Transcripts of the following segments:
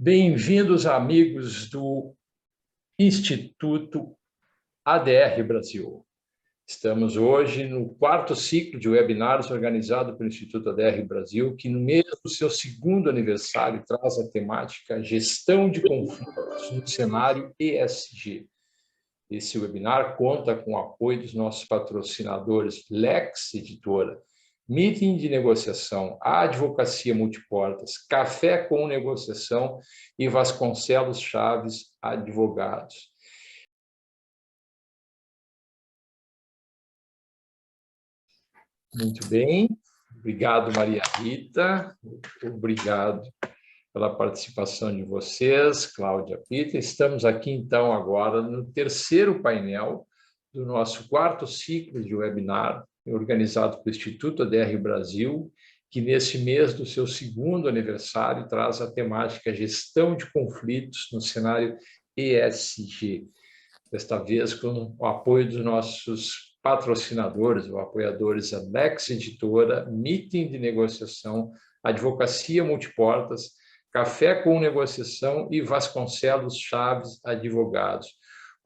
Bem-vindos, amigos do Instituto ADR Brasil. Estamos hoje no quarto ciclo de webinars organizado pelo Instituto ADR Brasil, que no mês do seu segundo aniversário traz a temática Gestão de Conflitos no Cenário ESG. Esse webinar conta com o apoio dos nossos patrocinadores Lex Editora, Meeting de Negociação, Advocacia Multiportas, Café com Negociação e Vasconcelos Chaves Advogados. Muito bem, obrigado, Maria Rita, obrigado pela participação de vocês, Cláudia Peter. Estamos aqui, então, agora no terceiro painel do nosso quarto ciclo de webinar, organizado pelo Instituto ADR Brasil, que nesse mês do seu segundo aniversário traz a temática Gestão de Conflitos no Cenário ESG. Desta vez com o apoio dos nossos patrocinadores, ou apoiadores, a Lex Editora, Meeting de Negociação, Advocacia Multiportas, Café com Negociação e Vasconcelos Chaves Advogados.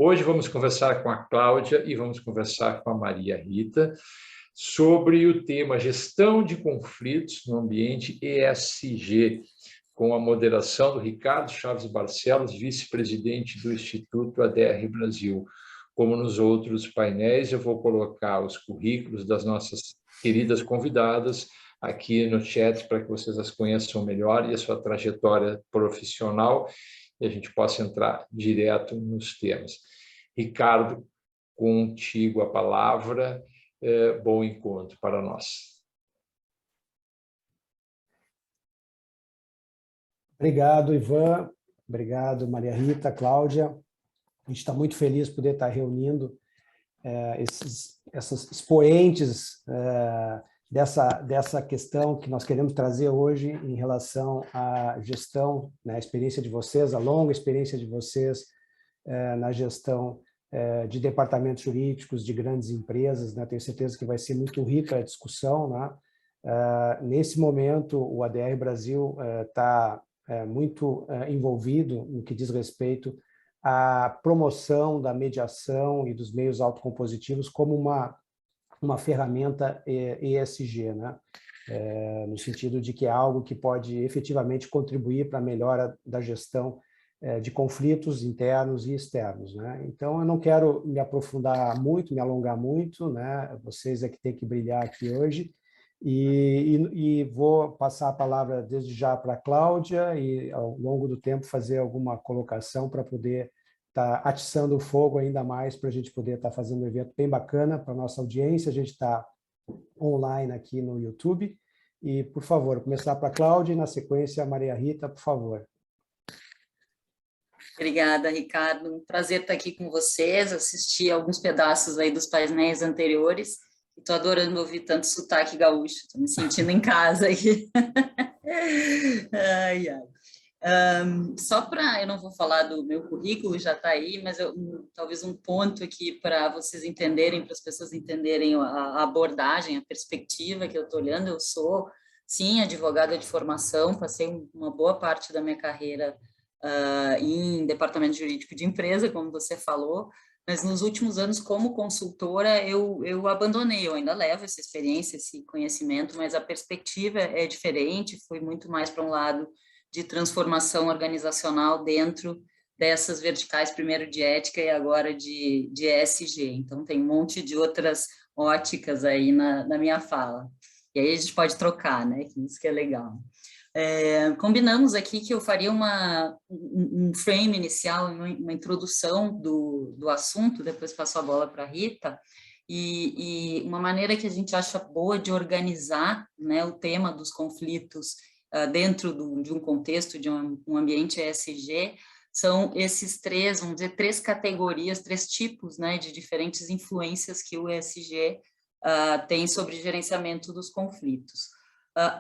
Hoje vamos conversar com a Cláudia e vamos conversar com a Maria Rita sobre o tema Gestão de Conflitos no Ambiente ESG, com a moderação do Ricardo Chaves Barcelos, vice-presidente do Instituto ADR Brasil. Como nos outros painéis, eu vou colocar os currículos das nossas queridas convidadas aqui no chat para que vocês as conheçam melhor e a sua trajetória profissional e a gente possa entrar direto nos temas. Ricardo, contigo a palavra, bom encontro para nós. Obrigado, Ivan. Obrigado, Maria Rita, Cláudia. A gente está muito feliz de poder estar reunindo essas expoentes dessa questão que nós queremos trazer hoje em relação à gestão, né, a experiência de vocês, a longa experiência de vocês na gestão de departamentos jurídicos de grandes empresas, né? Tenho certeza que vai ser muito rica a discussão, né? Nesse momento, o ADR Brasil está muito envolvido no que diz respeito à promoção da mediação e dos meios autocompositivos como uma ferramenta ESG, né? No sentido de que é algo que pode efetivamente contribuir para a melhora da gestão de conflitos internos e externos, né? Então, eu não quero me aprofundar muito, me alongar muito, né? Vocês é que têm que brilhar aqui hoje, e vou passar a palavra desde já para a Cláudia e, ao longo do tempo, fazer alguma colocação para poder estar atiçando o fogo ainda mais, para a gente poder estar fazendo um evento bem bacana para a nossa audiência. A gente está online aqui no YouTube. E, por favor, começar para a Cláudia e, na sequência, a Maria Rita, por favor. Obrigada, Ricardo. Um prazer estar aqui com vocês. Assisti alguns pedaços aí dos painéis anteriores. Estou adorando ouvir tanto sotaque gaúcho. Estou me sentindo em casa aqui. Ai, ai. Só para... Eu não vou falar do meu currículo, já está aí, mas talvez um ponto aqui para vocês entenderem, para as pessoas entenderem a abordagem, a perspectiva que eu estou olhando. Eu sou, sim, advogada de formação, passei uma boa parte da minha carreira em departamento jurídico de empresa, como você falou, mas nos últimos anos, como consultora, eu abandonei. Eu ainda levo essa experiência, esse conhecimento, mas a perspectiva é diferente, fui muito mais para um lado de transformação organizacional dentro dessas verticais, primeiro de ética e agora de ESG. Então, tem um monte de outras óticas aí na minha fala. E aí a gente pode trocar, né? Isso que é legal. Combinamos aqui que eu faria um frame inicial, uma introdução do assunto, depois passo a bola para a Rita, e uma maneira que a gente acha boa de organizar, né, o tema dos conflitos dentro de um contexto, de um ambiente ESG, são esses três, vamos dizer, três categorias, três tipos, né, de diferentes influências que o ESG tem sobre gerenciamento dos conflitos.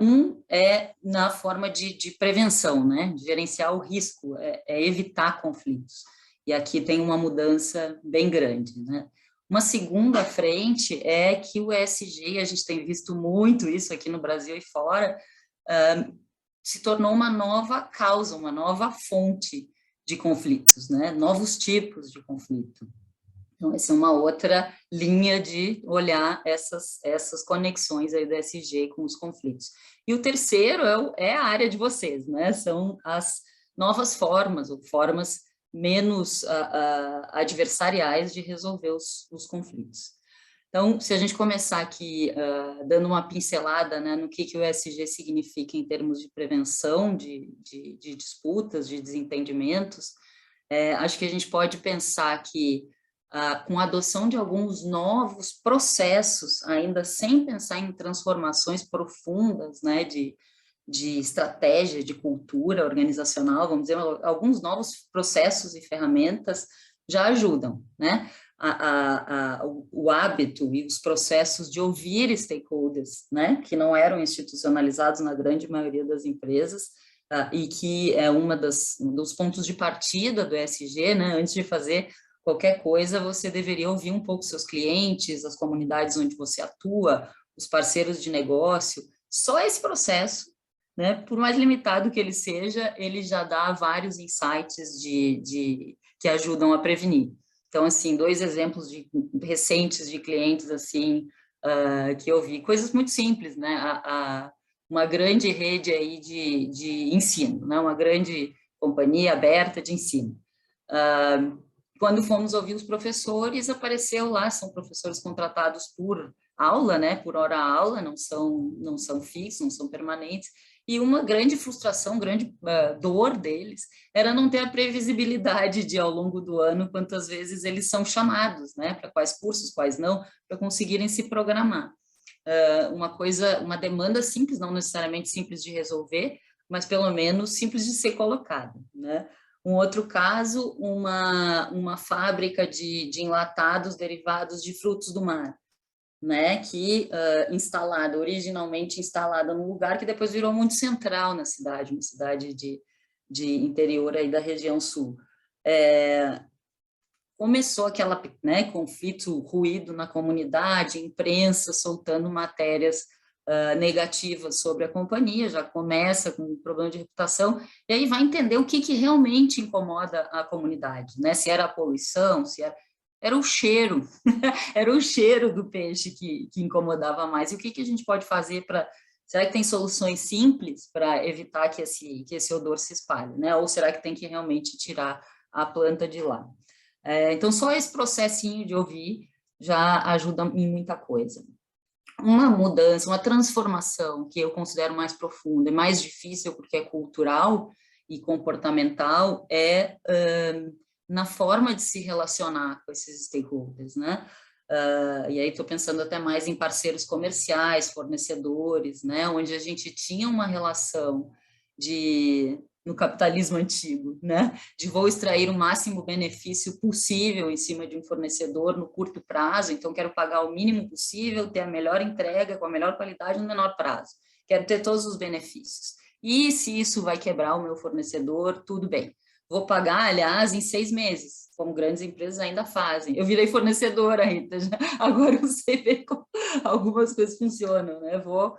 Um é na forma de prevenção, né? De gerenciar o risco, evitar conflitos. E aqui tem uma mudança bem grande, né? Uma segunda frente é que o ESG, a gente tem visto muito isso aqui no Brasil e fora, se tornou uma nova causa, uma nova fonte de conflitos, né? Novos tipos de conflito. Então, essa é uma outra linha de olhar essas conexões aí do ESG com os conflitos. E o terceiro é a área de vocês, né? São as novas formas, ou formas menos adversariais de resolver os conflitos. Então, se a gente começar aqui dando uma pincelada, né, no que o ESG significa em termos de prevenção de disputas, de desentendimentos, acho que a gente pode pensar que com a adoção de alguns novos processos, ainda sem pensar em transformações profundas, né, de estratégia, de cultura organizacional, vamos dizer, alguns novos processos e ferramentas já ajudam, né? O hábito e os processos de ouvir stakeholders, né, que não eram institucionalizados na grande maioria das empresas, e que é dos pontos de partida do ESG, né? Antes de fazer qualquer coisa, você deveria ouvir um pouco seus clientes, as comunidades onde você atua, os parceiros de negócio. Só esse processo, né, por mais limitado que ele seja, ele já dá vários insights que ajudam a prevenir. Então, assim, 2 exemplos recentes de clientes, assim, que eu vi, coisas muito simples, né? Uma grande rede aí de ensino, né? Uma grande companhia aberta de ensino. Quando fomos ouvir os professores, apareceu lá, são professores contratados por aula, né? Por hora aula, não são fixos, não são permanentes. E uma grande frustração, grande dor deles era não ter a previsibilidade de, ao longo do ano, quantas vezes eles são chamados, né? Para quais cursos, quais não, para conseguirem se programar. Uma demanda simples, não necessariamente simples de resolver, mas pelo menos simples de ser colocada, né? Um outro caso, uma fábrica de enlatados derivados de frutos do mar, né, que originalmente instalada num lugar que depois virou muito central na cidade, uma cidade de interior aí da região sul. Começou aquela, né, conflito, ruído na comunidade, imprensa soltando matérias negativas sobre a companhia, já começa com um problema de reputação, e aí vai entender o que realmente incomoda a comunidade, né, se era a poluição, se era o cheiro, era o cheiro do peixe que incomodava mais. E o que a gente pode fazer para... Será que tem soluções simples para evitar que esse odor se espalhe, né? Ou será que tem que realmente tirar a planta de lá? Então, só esse processinho de ouvir já ajuda em muita coisa. Uma mudança, uma transformação que eu considero mais profunda e mais difícil, porque é cultural e comportamental, na forma de se relacionar com esses stakeholders, né? E aí estou pensando até mais em parceiros comerciais, fornecedores, né? Onde a gente tinha uma relação no capitalismo antigo, né? De vou extrair o máximo benefício possível em cima de um fornecedor no curto prazo, então quero pagar o mínimo possível, ter a melhor entrega com a melhor qualidade no menor prazo. Quero ter todos os benefícios. E se isso vai quebrar o meu fornecedor, tudo bem. Vou pagar, aliás, em 6 meses, como grandes empresas ainda fazem. Eu virei fornecedora, Rita, agora eu sei ver como algumas coisas funcionam, né? Vou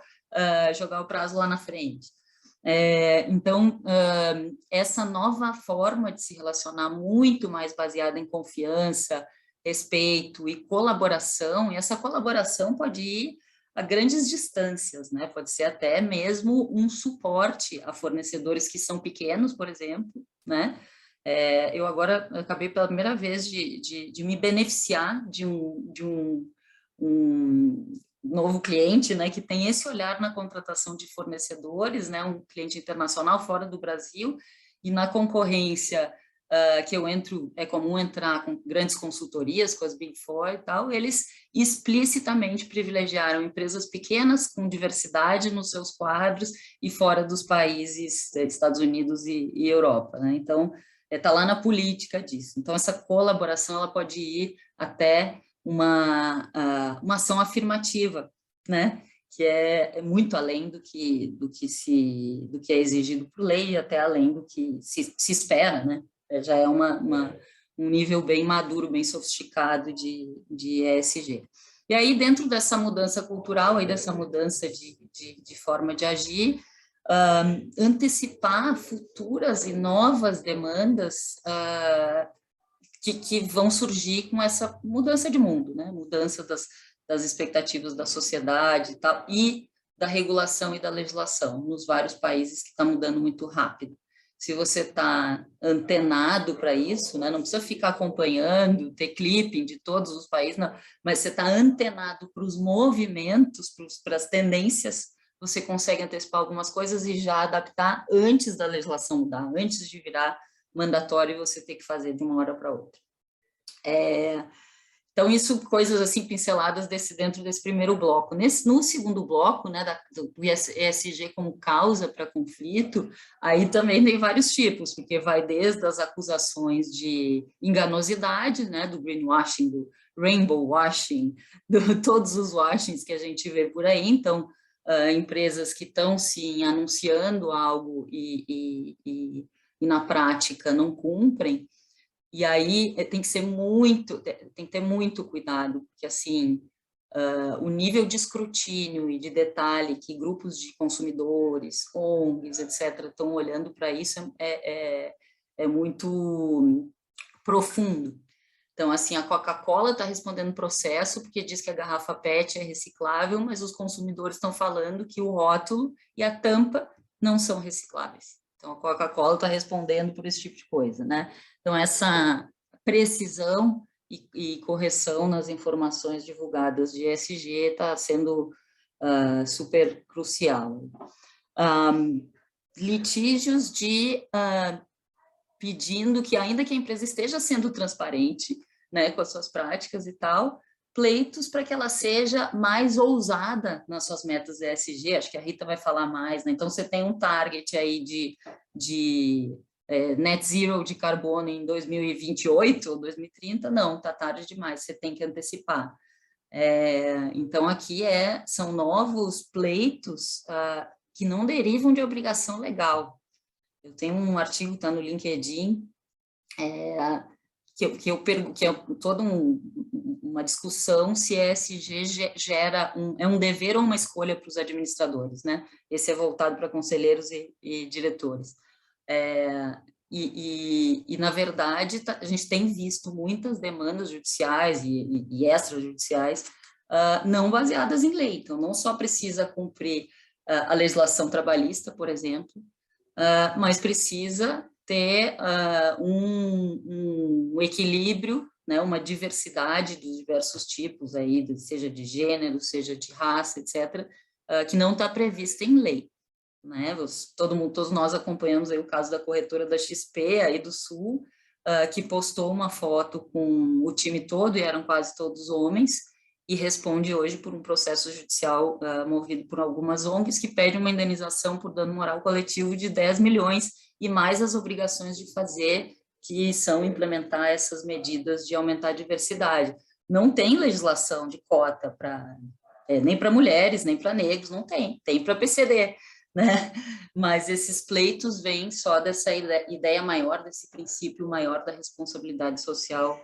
jogar o prazo lá na frente. Então, essa nova forma de se relacionar, muito mais baseada em confiança, respeito e colaboração, e essa colaboração pode ir a grandes distâncias, né? Pode ser até mesmo um suporte a fornecedores que são pequenos, por exemplo, né? Eu agora acabei pela primeira vez de me beneficiar de um novo cliente, né, que tem esse olhar na contratação de fornecedores, né, um cliente internacional fora do Brasil, e na concorrência que eu entro, é comum entrar com grandes consultorias, com as Big Four e tal, eles explicitamente privilegiaram empresas pequenas com diversidade nos seus quadros e fora dos países Estados Unidos e Europa, né? Então, está lá na política disso. Então, essa colaboração ela pode ir até uma ação afirmativa, né? Que é muito além do que é exigido por lei, até além do que se espera, né? Já é um nível bem maduro, bem sofisticado de ESG. E aí, dentro dessa mudança cultural, aí dessa mudança de forma de agir, antecipar futuras e novas demandas que vão surgir com essa mudança de mundo, né? Mudança das expectativas da sociedade e da regulação e da legislação nos vários países, que está mudando muito rápido. Se você está antenado para isso, né? Não precisa ficar acompanhando, ter clipping de todos os países, não, mas você está antenado para os movimentos, para as tendências, você consegue antecipar algumas coisas e já adaptar antes da legislação mudar, antes de virar mandatório e você ter que fazer de uma hora para outra. Então, isso, coisas assim pinceladas dentro desse primeiro bloco. No segundo bloco, né, do ESG como causa para conflito, aí também tem vários tipos, porque vai desde as acusações de enganosidade, né, do greenwashing, do rainbow washing, todos os washings que a gente vê por aí. Então, empresas que estão sim anunciando algo e na prática não cumprem. E aí tem que ter muito cuidado, porque assim, o nível de escrutínio e de detalhe que grupos de consumidores, ONGs, etc., estão olhando para isso é muito profundo. Então, assim, a Coca-Cola está respondendo processo porque diz que a garrafa PET é reciclável, mas os consumidores estão falando que o rótulo e a tampa não são recicláveis. Então, a Coca-Cola está respondendo por esse tipo de coisa, né? Então, essa precisão e correção nas informações divulgadas de ESG está sendo super crucial. Litígios pedindo que, ainda que a empresa esteja sendo transparente, né, com as suas práticas e tal, pleitos para que ela seja mais ousada nas suas metas ESG, acho que a Rita vai falar mais, né? Então, você tem um target aí de net zero de carbono em 2028 ou 2030, não, está tarde demais, você tem que antecipar. Então, aqui são novos pleitos que não derivam de obrigação legal. Eu tenho um artigo que está no LinkedIn, que é toda uma discussão se ESG gera um dever ou uma escolha para os administradores, né? Esse é voltado para conselheiros e diretores. Na verdade, a gente tem visto muitas demandas judiciais e extrajudiciais não baseadas em lei. Então, não só precisa cumprir a legislação trabalhista, por exemplo, mas precisa ter um equilíbrio, né, uma diversidade dos diversos tipos, aí, seja de gênero, seja de raça, etc., que não está prevista em lei. Né? Todos nós acompanhamos aí o caso da corretora da XP, aí do Sul, que postou uma foto com o time todo, e eram quase todos homens, e responde hoje por um processo judicial movido por algumas ONGs, que pede uma indenização por dano moral coletivo de 10 milhões, e mais as obrigações de fazer, que são implementar essas medidas de aumentar a diversidade. Não tem legislação de cota nem para mulheres, nem para negros, não tem para PCD, né? Mas esses pleitos vêm só dessa ideia maior, desse princípio maior da responsabilidade social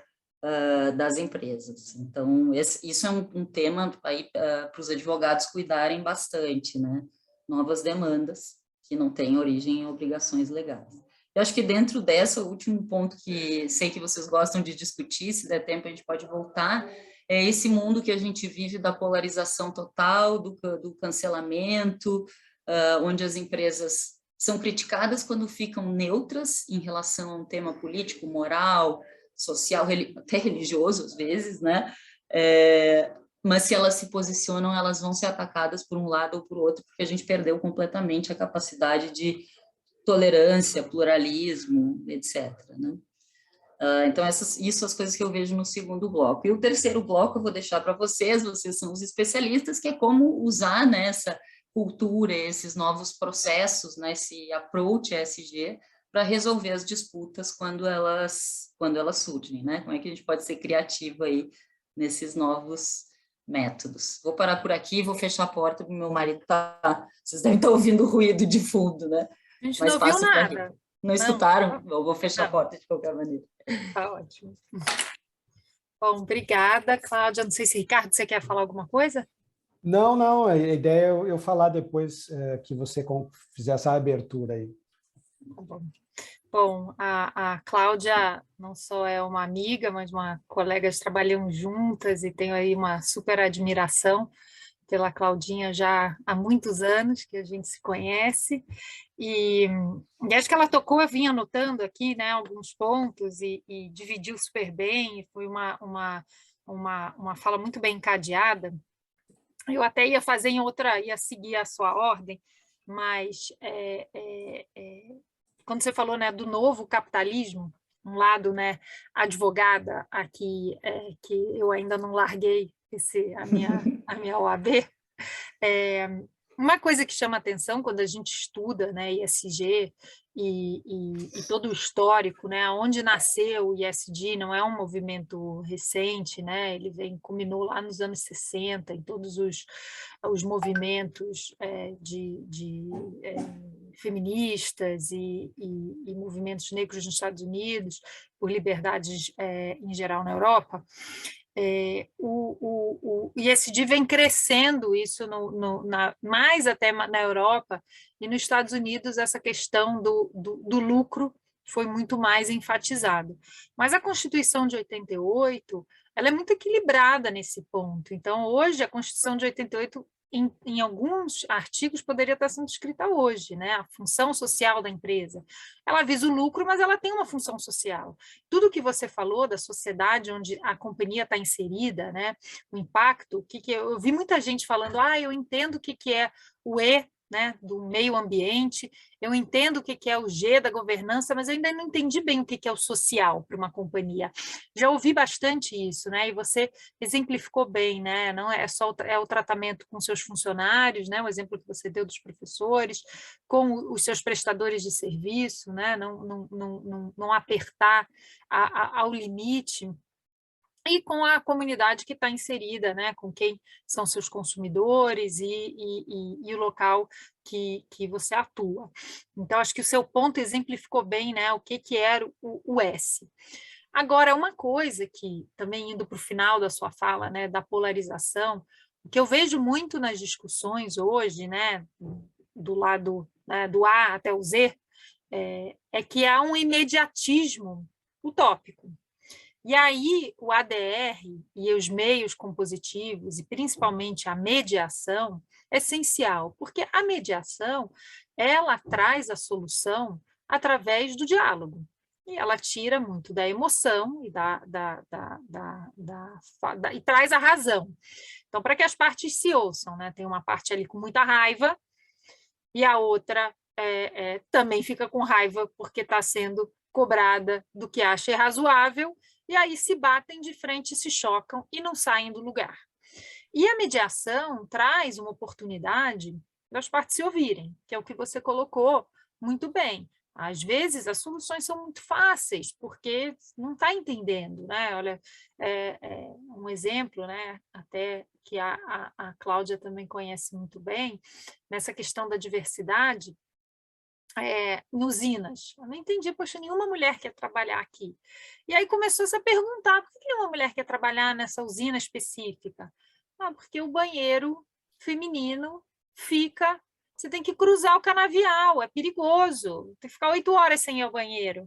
das empresas. Então, isso é um tema aí para os advogados cuidarem bastante, né? Novas demandas que não têm origem em obrigações legais. Eu acho que dentro dessa, o último ponto que sei que vocês gostam de discutir, se der tempo a gente pode voltar, é esse mundo que a gente vive da polarização total, do cancelamento, onde as empresas são criticadas quando ficam neutras em relação a um tema político, moral, social, até religioso às vezes, né? Mas se elas se posicionam, elas vão ser atacadas por um lado ou por outro, porque a gente perdeu completamente a capacidade de tolerância, pluralismo, etc., né? Então, isso as coisas que eu vejo no segundo bloco. E o terceiro bloco eu vou deixar para vocês são os especialistas, que é como usar, né, essa cultura, esses novos processos, né, esse approach ESG, para resolver as disputas quando elas surgem, né? Como é que a gente pode ser criativo aí nesses novos métodos. Vou parar por aqui, vou fechar a porta, porque meu marido vocês devem estar ouvindo ruído de fundo, né? A gente não ouviu nada. Não escutaram? Eu vou fechar a porta de qualquer maneira. Tá ótimo. Bom, obrigada, Cláudia. Não sei se Ricardo, você quer falar alguma coisa? Não, a ideia é eu falar depois que você fizer essa abertura aí. Bom, a Cláudia não só é uma amiga, mas uma colega, trabalhamos juntas e tenho aí uma super admiração pela Claudinha já há muitos anos que a gente se conhece, e acho que ela tocou, eu vinha anotando aqui, né, alguns pontos e dividiu super bem, e foi uma fala muito bem encadeada. Eu até ia fazer em outra, ia seguir a sua ordem, mas quando você falou, né, do novo capitalismo, um lado, né, advogada aqui, que eu ainda não larguei a minha OAB, uma coisa que chama atenção quando a gente estuda, né, ISG e todo o histórico, né, onde nasceu o ISD, não é um movimento recente, né, ele culminou lá nos anos 60, em todos os movimentos feministas e movimentos negros nos Estados Unidos, por liberdades em geral na Europa. O ISD vem crescendo isso mais até na Europa, e nos Estados Unidos essa questão do lucro foi muito mais enfatizado. Mas a Constituição de 88, ela é muito equilibrada nesse ponto. Então, hoje, a Constituição de 88, em alguns artigos, poderia estar sendo escrita hoje, né? A função social da empresa. Ela visa o lucro, mas ela tem uma função social. Tudo que você falou da sociedade onde a companhia está inserida, né? O impacto, eu vi muita gente falando, eu entendo o que é o E, né, do meio ambiente, eu entendo o que é o G da governança, mas eu ainda não entendi bem o que é o social para uma companhia. Já ouvi bastante isso, né? E você exemplificou bem, né? Não é só o tratamento com seus funcionários, né? O exemplo que você deu dos professores, com os seus prestadores de serviço, né? Não apertar ao limite. E com a comunidade que está inserida, né, com quem são seus consumidores e o local que você atua. Então, acho que o seu ponto exemplificou bem, né, o que era o S. Agora, uma coisa que, também indo para o final da sua fala, né, da polarização, o que eu vejo muito nas discussões hoje, né, do lado, né, do A até o Z, é que há um imediatismo utópico. E aí, o ADR e os meios compositivos, e principalmente a mediação, é essencial, porque a mediação, ela traz a solução através do diálogo, e ela tira muito da emoção e e traz a razão. Então, para que as partes se ouçam, né? Tem uma parte ali com muita raiva, e a outra também fica com raiva porque está sendo cobrada do que acha irrazoável, e aí se batem de frente, se chocam e não saem do lugar. E a mediação traz uma oportunidade das partes se ouvirem, que é o que você colocou muito bem. Às vezes, as soluções são muito fáceis, porque não está entendendo, né? Olha, um exemplo, né? Até que a Cláudia também conhece muito bem, nessa questão da diversidade, em usinas. Eu não entendi, poxa, nenhuma mulher quer trabalhar aqui. E aí começou-se a perguntar, por que nenhuma mulher quer trabalhar nessa usina específica? Porque o banheiro feminino fica... Você tem que cruzar o canavial, é perigoso. Tem que ficar 8 horas sem ir ao banheiro.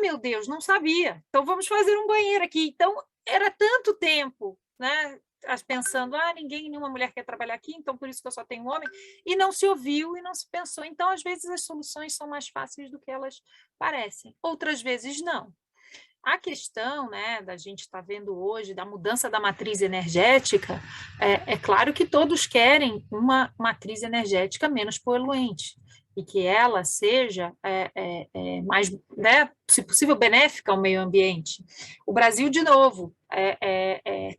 Meu Deus, não sabia. Então, vamos fazer um banheiro aqui. Então, era tanto tempo, né? Pensando, nenhuma mulher quer trabalhar aqui, então por isso que eu só tenho homem, e não se ouviu e não se pensou. Então, às vezes, as soluções são mais fáceis do que elas parecem, outras vezes não. A questão, né, da gente estar vendo hoje, da mudança da matriz energética, é claro que todos querem uma matriz energética menos poluente, e que ela seja mais, né, se possível, benéfica ao meio ambiente. O Brasil, de novo,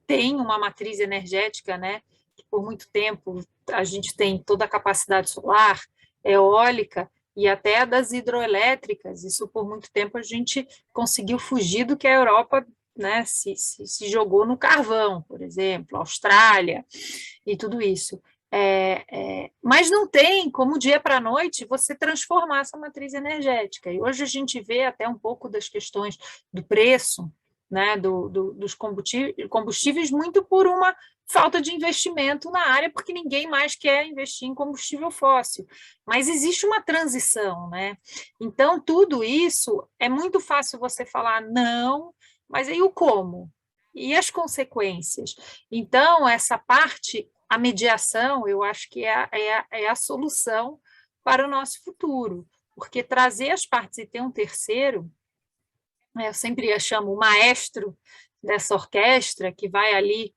tem uma matriz energética, né, que por muito tempo a gente tem toda a capacidade solar, eólica, e até das hidroelétricas. Isso, por muito tempo, a gente conseguiu fugir do que a Europa, né, se jogou no carvão, por exemplo, Austrália e tudo isso. Mas não tem como, dia para a noite, você transformar essa matriz energética. E hoje a gente vê até um pouco das questões do preço, né, dos combustíveis, muito por uma falta de investimento na área, porque ninguém mais quer investir em combustível fóssil. Mas existe uma transição, né? Então, tudo isso é muito fácil você falar não, mas aí o como? E as consequências? Então, essa parte, a mediação, eu acho que é a solução para o nosso futuro, porque trazer as partes e ter um terceiro, eu sempre chamo o maestro dessa orquestra, que vai ali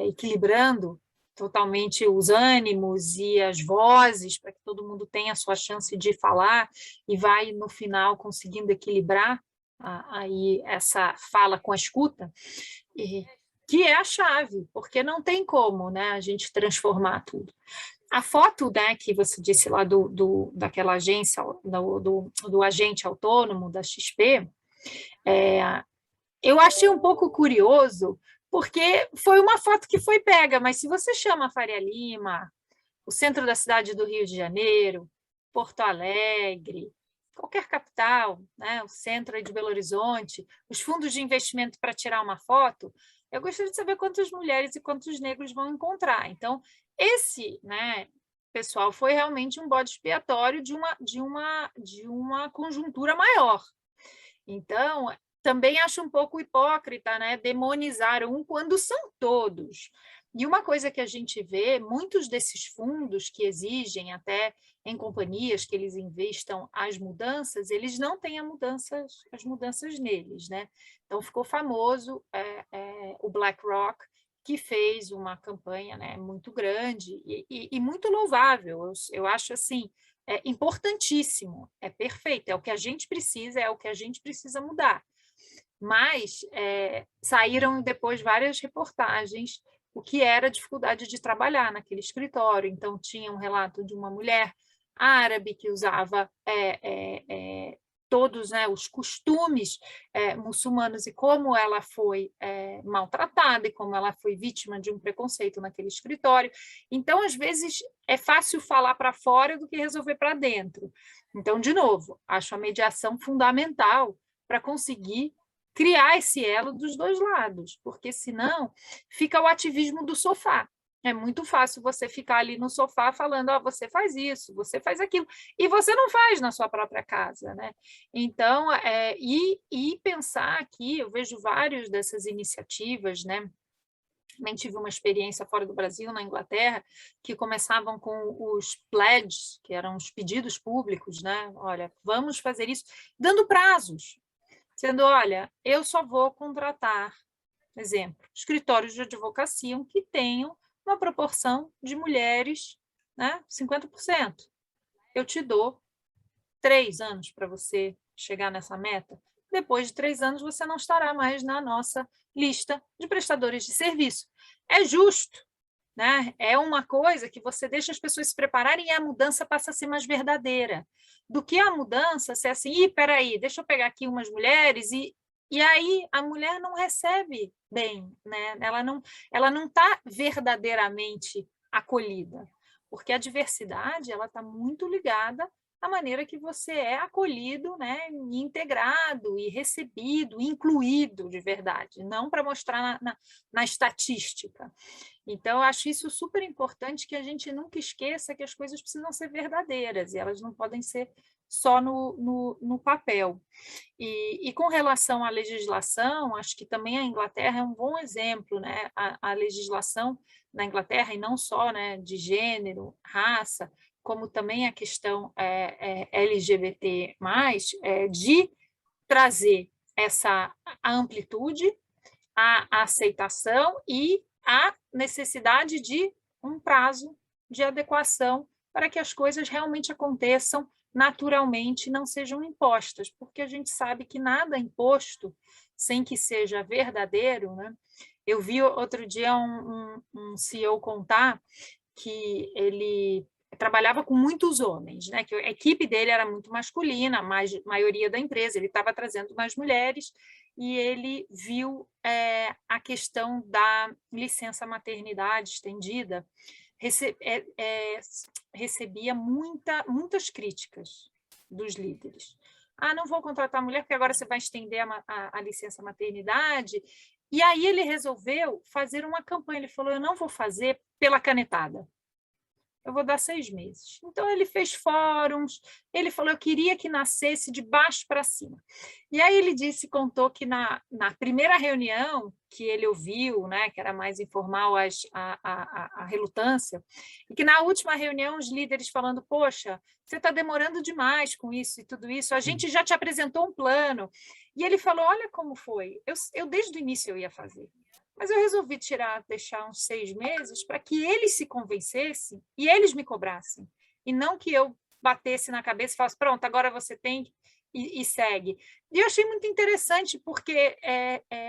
equilibrando totalmente os ânimos e as vozes, para que todo mundo tenha a sua chance de falar, e vai, no final, conseguindo equilibrar aí essa fala com a escuta, que é a chave, porque não tem como, né, a gente transformar tudo. A foto, né, que você disse lá daquela agência, do agente autônomo da XP, eu achei um pouco curioso, porque foi uma foto que foi pega, mas se você chama Faria Lima, o centro da cidade do Rio de Janeiro, Porto Alegre, qualquer capital, né, o centro aí de Belo Horizonte, os fundos de investimento para tirar uma foto, eu gostaria de saber quantas mulheres e quantos negros vão encontrar. Então, esse, né, pessoal foi realmente um bode expiatório de uma conjuntura maior. Então, também acho um pouco hipócrita, né, demonizar um quando são todos. E uma coisa que a gente vê, muitos desses fundos que exigem até em companhias que eles investam as mudanças, eles não têm as mudanças neles, né? Então, ficou famoso o BlackRock, que fez uma campanha, né, muito grande e muito louvável. Eu acho assim, importantíssimo, é perfeito, é o que a gente precisa, é o que a gente precisa mudar. Mas saíram depois várias reportagens o que era a dificuldade de trabalhar naquele escritório. Então, tinha um relato de uma mulher árabe que usava todos, né, os costumes muçulmanos e como ela foi maltratada e como ela foi vítima de um preconceito naquele escritório. Então, às vezes, é fácil falar para fora do que resolver para dentro. Então, de novo, acho a mediação fundamental para conseguir criar esse elo dos dois lados, porque senão fica o ativismo do sofá. É muito fácil você ficar ali no sofá falando, você faz isso, você faz aquilo, e você não faz na sua própria casa, né? Então, e pensar aqui, eu vejo várias dessas iniciativas, né? Também tive uma experiência fora do Brasil, na Inglaterra, que começavam com os pledges, que eram os pedidos públicos, né? Olha, vamos fazer isso, dando prazos, dizendo, olha, eu só vou contratar, exemplo, escritórios de advocacia que tenham uma proporção de mulheres, né, 50%. Eu te dou 3 anos para você chegar nessa meta. Depois de 3 anos, você não estará mais na nossa lista de prestadores de serviço. É justo, né? É uma coisa que você deixa as pessoas se prepararem e a mudança passa a ser mais verdadeira. Do que a mudança ser assim, espera aí, deixa eu pegar aqui umas mulheres e aí a mulher não recebe bem, né? Ela não está verdadeiramente acolhida, porque a diversidade ela está muito ligada à maneira que você é acolhido, né? Integrado e recebido, incluído de verdade, não para mostrar na estatística. Então, eu acho isso super importante, que a gente nunca esqueça que as coisas precisam ser verdadeiras e elas não podem ser só no papel. E com relação à legislação, acho que também a Inglaterra é um bom exemplo, né? A legislação na Inglaterra, e não só, né, de gênero, raça, como também a questão LGBT+, de trazer essa amplitude, a aceitação e a necessidade de um prazo de adequação para que as coisas realmente aconteçam naturalmente, não sejam impostas, porque a gente sabe que nada é imposto sem que seja verdadeiro, né? Eu vi outro dia um CEO contar que ele trabalhava com muitos homens, né? Que a equipe dele era muito masculina, a maioria da empresa, ele estava trazendo mais mulheres, e ele viu a questão da licença maternidade estendida, recebia muitas críticas dos líderes. Não vou contratar mulher porque agora você vai estender a licença maternidade. E aí ele resolveu fazer uma campanha. Ele falou, eu não vou fazer pela canetada. Eu vou dar 6 meses. Então, ele fez fóruns, ele falou, eu queria que nascesse de baixo para cima. E aí ele contou que na primeira reunião que ele ouviu, né, que era mais informal a relutância, e que na última reunião os líderes falando, poxa, você está demorando demais com isso e tudo isso, a gente já te apresentou um plano. E ele falou, olha como foi, eu desde o início eu ia fazer. Mas eu resolvi deixar uns 6 meses para que eles se convencessem e eles me cobrassem. E não que eu batesse na cabeça e falasse, pronto, agora você tem e segue. E eu achei muito interessante, porque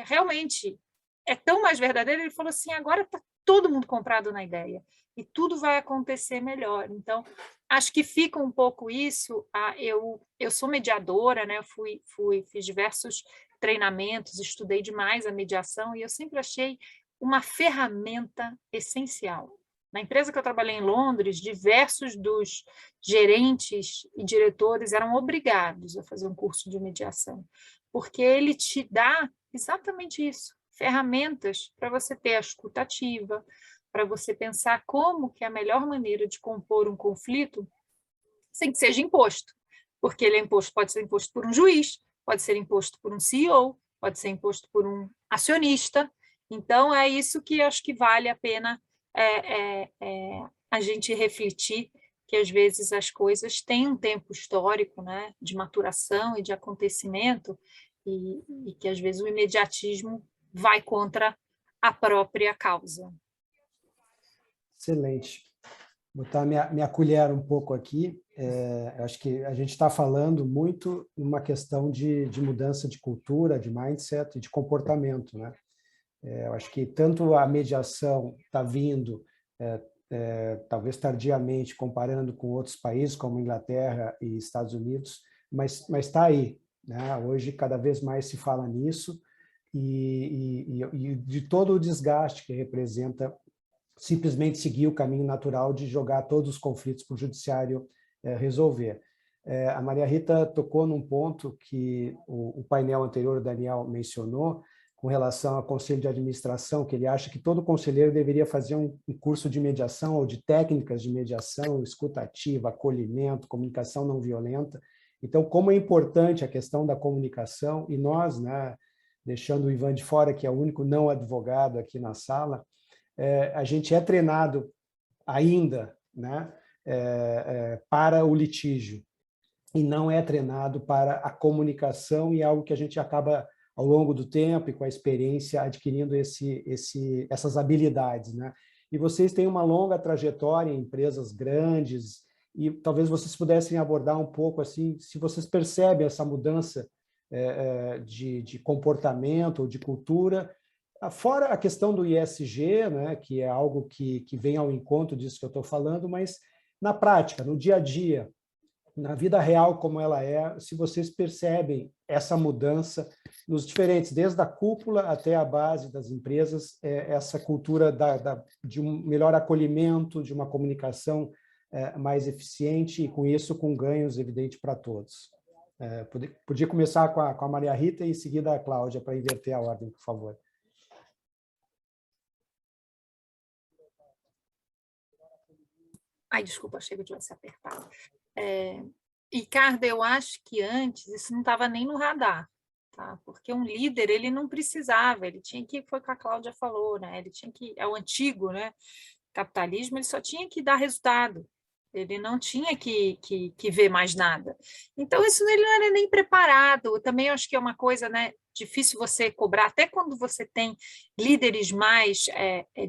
realmente é tão mais verdadeiro. Ele falou assim, agora está todo mundo comprado na ideia e tudo vai acontecer melhor. Então, acho que fica um pouco isso. Eu sou mediadora, né? Fiz diversos treinamentos, estudei demais a mediação e eu sempre achei uma ferramenta essencial. Na empresa que eu trabalhei em Londres, diversos dos gerentes e diretores eram obrigados a fazer um curso de mediação, porque ele te dá exatamente isso, ferramentas para você ter a escuta ativa, para você pensar como que é a melhor maneira de compor um conflito sem que seja imposto, porque ele pode ser imposto por um juiz, pode ser imposto por um CEO, pode ser imposto por um acionista. Então, é isso que acho que vale a pena a gente refletir, que às vezes as coisas têm um tempo histórico, né, de maturação e de acontecimento, e que às vezes o imediatismo vai contra a própria causa. Excelente. Vou botar minha colher um pouco aqui. Acho que a gente está falando muito numa questão de mudança de cultura, de mindset e de comportamento, né? Eu acho que tanto a mediação está vindo, talvez tardiamente, comparando com outros países, como Inglaterra e Estados Unidos, mas está aí, né? Hoje, cada vez mais se fala nisso e de todo o desgaste que representa simplesmente seguir o caminho natural de jogar todos os conflitos para o judiciário resolver. A Maria Rita tocou num ponto que o painel anterior, o Daniel, mencionou, com relação ao conselho de administração, que ele acha que todo conselheiro deveria fazer um curso de mediação ou de técnicas de mediação, escuta ativa, acolhimento, comunicação não violenta. Então, como é importante a questão da comunicação, e nós, né, deixando o Ivan de fora, que é o único não advogado aqui na sala, a gente é treinado ainda, né, para o litígio e não é treinado para a comunicação, e é algo que a gente acaba, ao longo do tempo e com a experiência, adquirindo essas habilidades, né? E vocês têm uma longa trajetória em empresas grandes e talvez vocês pudessem abordar um pouco assim, se vocês percebem essa mudança de comportamento ou de cultura. Fora a questão do ISG, né, que é algo que vem ao encontro disso que eu estou falando, mas na prática, no dia a dia, na vida real como ela é, se vocês percebem essa mudança nos diferentes, desde a cúpula até a base das empresas, essa cultura de um melhor acolhimento, de uma comunicação mais eficiente e, com isso, com ganhos evidentes para todos. Podia começar com a Maria Rita e, em seguida, a Cláudia, para inverter a ordem, por favor. Ai, desculpa, achei que eu tivesse apertado. Ricardo, eu acho que antes isso não estava nem no radar, tá? Porque um líder, ele não precisava, ele tinha que, foi o que a Cláudia falou, né? Ele tinha que, é o antigo, né, capitalismo, ele só tinha que dar resultado, ele não tinha que ver mais nada. Então, isso ele não era nem preparado. Eu também acho que é uma coisa, né, difícil você cobrar, até quando você tem líderes mais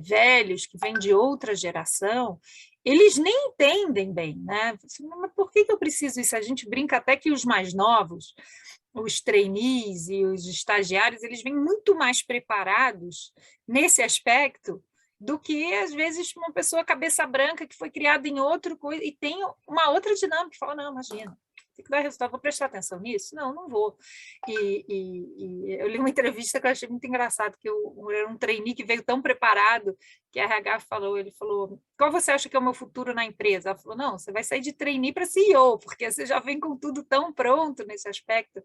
velhos, que vêm de outra geração, eles nem entendem bem, né? Mas por que eu preciso isso? A gente brinca até que os mais novos, os trainees e os estagiários, eles vêm muito mais preparados nesse aspecto do que, às vezes, uma pessoa cabeça branca que foi criada em outra coisa e tem uma outra dinâmica, fala, não, imagina, tem que dar resultado, vou prestar atenção nisso? Não, não vou. E eu li uma entrevista que eu achei muito engraçado, que era um trainee que veio tão preparado, que a RH falou, ele falou, qual você acha que é o meu futuro na empresa? Ela falou, não, você vai sair de trainee para CEO, porque você já vem com tudo tão pronto nesse aspecto,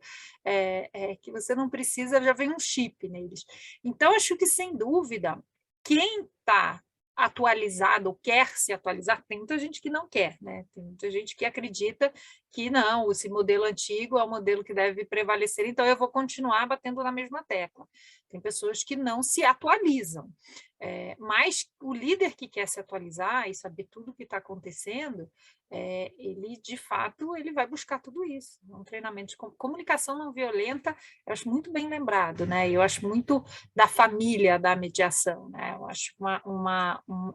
que você não precisa, já vem um chip neles. Então, acho que, sem dúvida, quem está atualizado ou quer se atualizar, tem muita gente que não quer, né? Tem muita gente que acredita que não, esse modelo antigo é o modelo que deve prevalecer, então eu vou continuar batendo na mesma tecla. Tem pessoas que não se atualizam, mas o líder que quer se atualizar e saber tudo o que está acontecendo, ele, de fato, ele vai buscar tudo isso. Um treinamento de comunicação não violenta, eu acho muito bem lembrado, né? Eu acho muito da família da mediação, né? Eu acho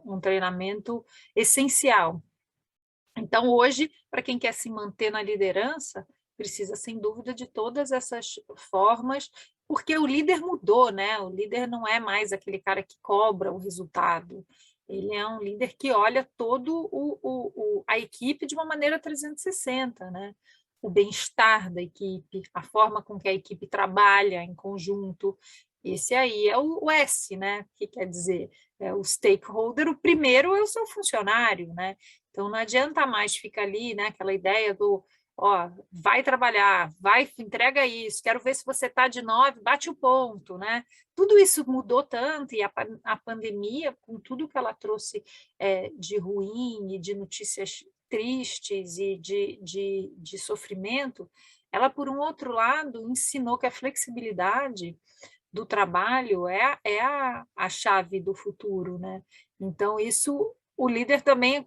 um treinamento essencial. Então, hoje, para quem quer se manter na liderança, precisa, sem dúvida, de todas essas formas, porque o líder mudou, né? O líder não é mais aquele cara que cobra o resultado. Ele é um líder que olha todo a equipe de uma maneira 360, né? O bem-estar da equipe, a forma com que a equipe trabalha em conjunto. Esse aí é o S, né? Que quer dizer, o stakeholder, o primeiro é o seu funcionário, né? Então, não adianta mais ficar ali, né? Aquela ideia do, ó, vai trabalhar, vai, entrega isso, quero ver se você está de 9, bate o ponto, né? Tudo isso mudou tanto, e a pandemia, com tudo que ela trouxe de ruim e de notícias tristes e de sofrimento, ela, por um outro lado, ensinou que a flexibilidade do trabalho é a chave do futuro, né? Então, isso, o líder também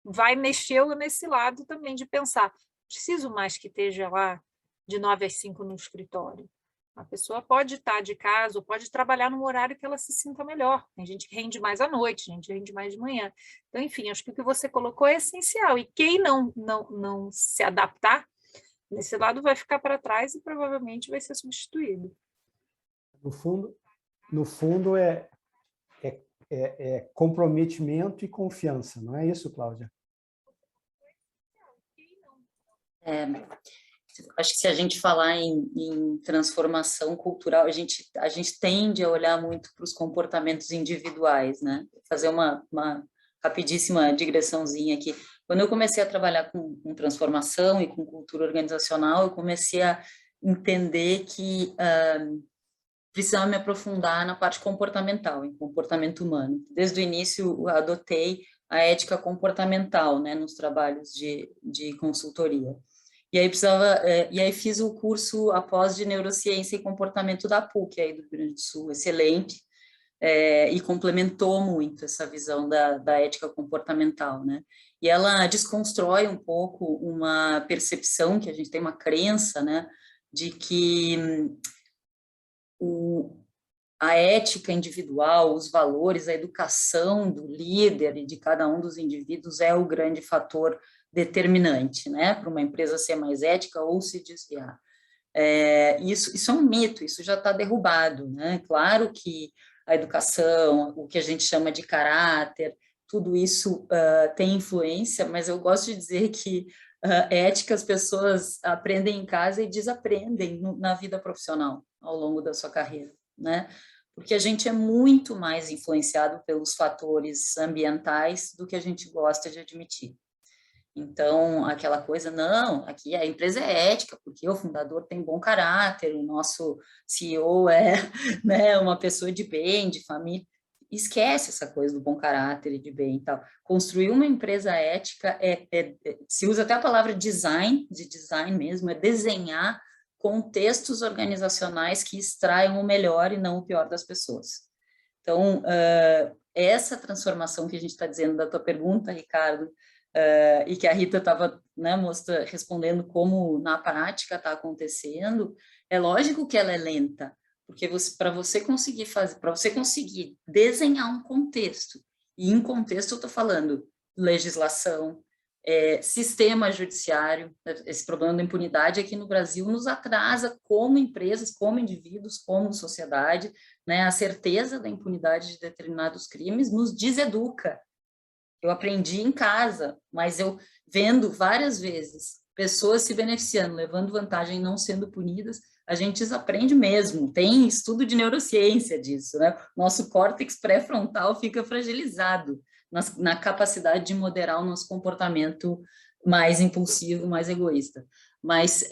vai mexer nesse lado também de pensar, preciso mais que esteja lá de 9 às 5 no escritório. A pessoa pode estar de casa ou pode trabalhar num horário que ela se sinta melhor. Tem gente que rende mais à noite, gente rende mais de manhã. Então, enfim, acho que o que você colocou é essencial. E quem não se adaptar nesse lado vai ficar para trás e provavelmente vai ser substituído. No fundo é comprometimento e confiança, não é isso, Cláudia? Acho que se a gente falar em transformação cultural, a gente tende a olhar muito para os comportamentos individuais, né? Vou fazer uma rapidíssima digressãozinha aqui. Quando eu comecei a trabalhar com transformação e com cultura organizacional, eu comecei a entender que precisava me aprofundar na parte comportamental, em comportamento humano. Desde o início, eu adotei a ética comportamental, né, nos trabalhos de consultoria. E aí fiz o curso após de Neurociência e Comportamento da PUC, aí do Rio Grande do Sul, excelente, e complementou muito essa visão da ética comportamental, né? E ela desconstrói um pouco uma percepção que a gente tem, uma crença, né, de que a ética individual, os valores, a educação do líder e de cada um dos indivíduos é o grande fator determinante, né, para uma empresa ser mais ética ou se desviar. Isso é um mito, isso já está derrubado, né? Claro que a educação, o que a gente chama de caráter, tudo isso tem influência, mas eu gosto de dizer que ética as pessoas aprendem em casa e desaprendem na vida profissional ao longo da sua carreira, né? Porque a gente é muito mais influenciado pelos fatores ambientais do que a gente gosta de admitir. Então, aquela coisa, não, aqui a empresa é ética, porque o fundador tem bom caráter, o nosso CEO né, uma pessoa de bem, de família. Esquece essa coisa do bom caráter e de bem e tal. Construir uma empresa ética se usa até a palavra design, de design mesmo, é desenhar contextos organizacionais que extraiam o melhor e não o pior das pessoas. Então, essa transformação que a gente está dizendo da tua pergunta, Ricardo, e que a Rita estava, né, respondendo como na prática está acontecendo, é lógico que ela é lenta, porque para você conseguir desenhar um contexto, e em contexto eu estou falando legislação, sistema judiciário, esse problema da impunidade aqui no Brasil nos atrasa como empresas, como indivíduos, como sociedade, né? A certeza da impunidade de determinados crimes nos deseduca. Eu aprendi em casa, mas eu vendo várias vezes pessoas se beneficiando, levando vantagem, não sendo punidas, a gente desaprende mesmo. Tem estudo de neurociência disso, né? Nosso córtex pré-frontal fica fragilizado na capacidade de moderar o nosso comportamento mais impulsivo, mais egoísta. Mas,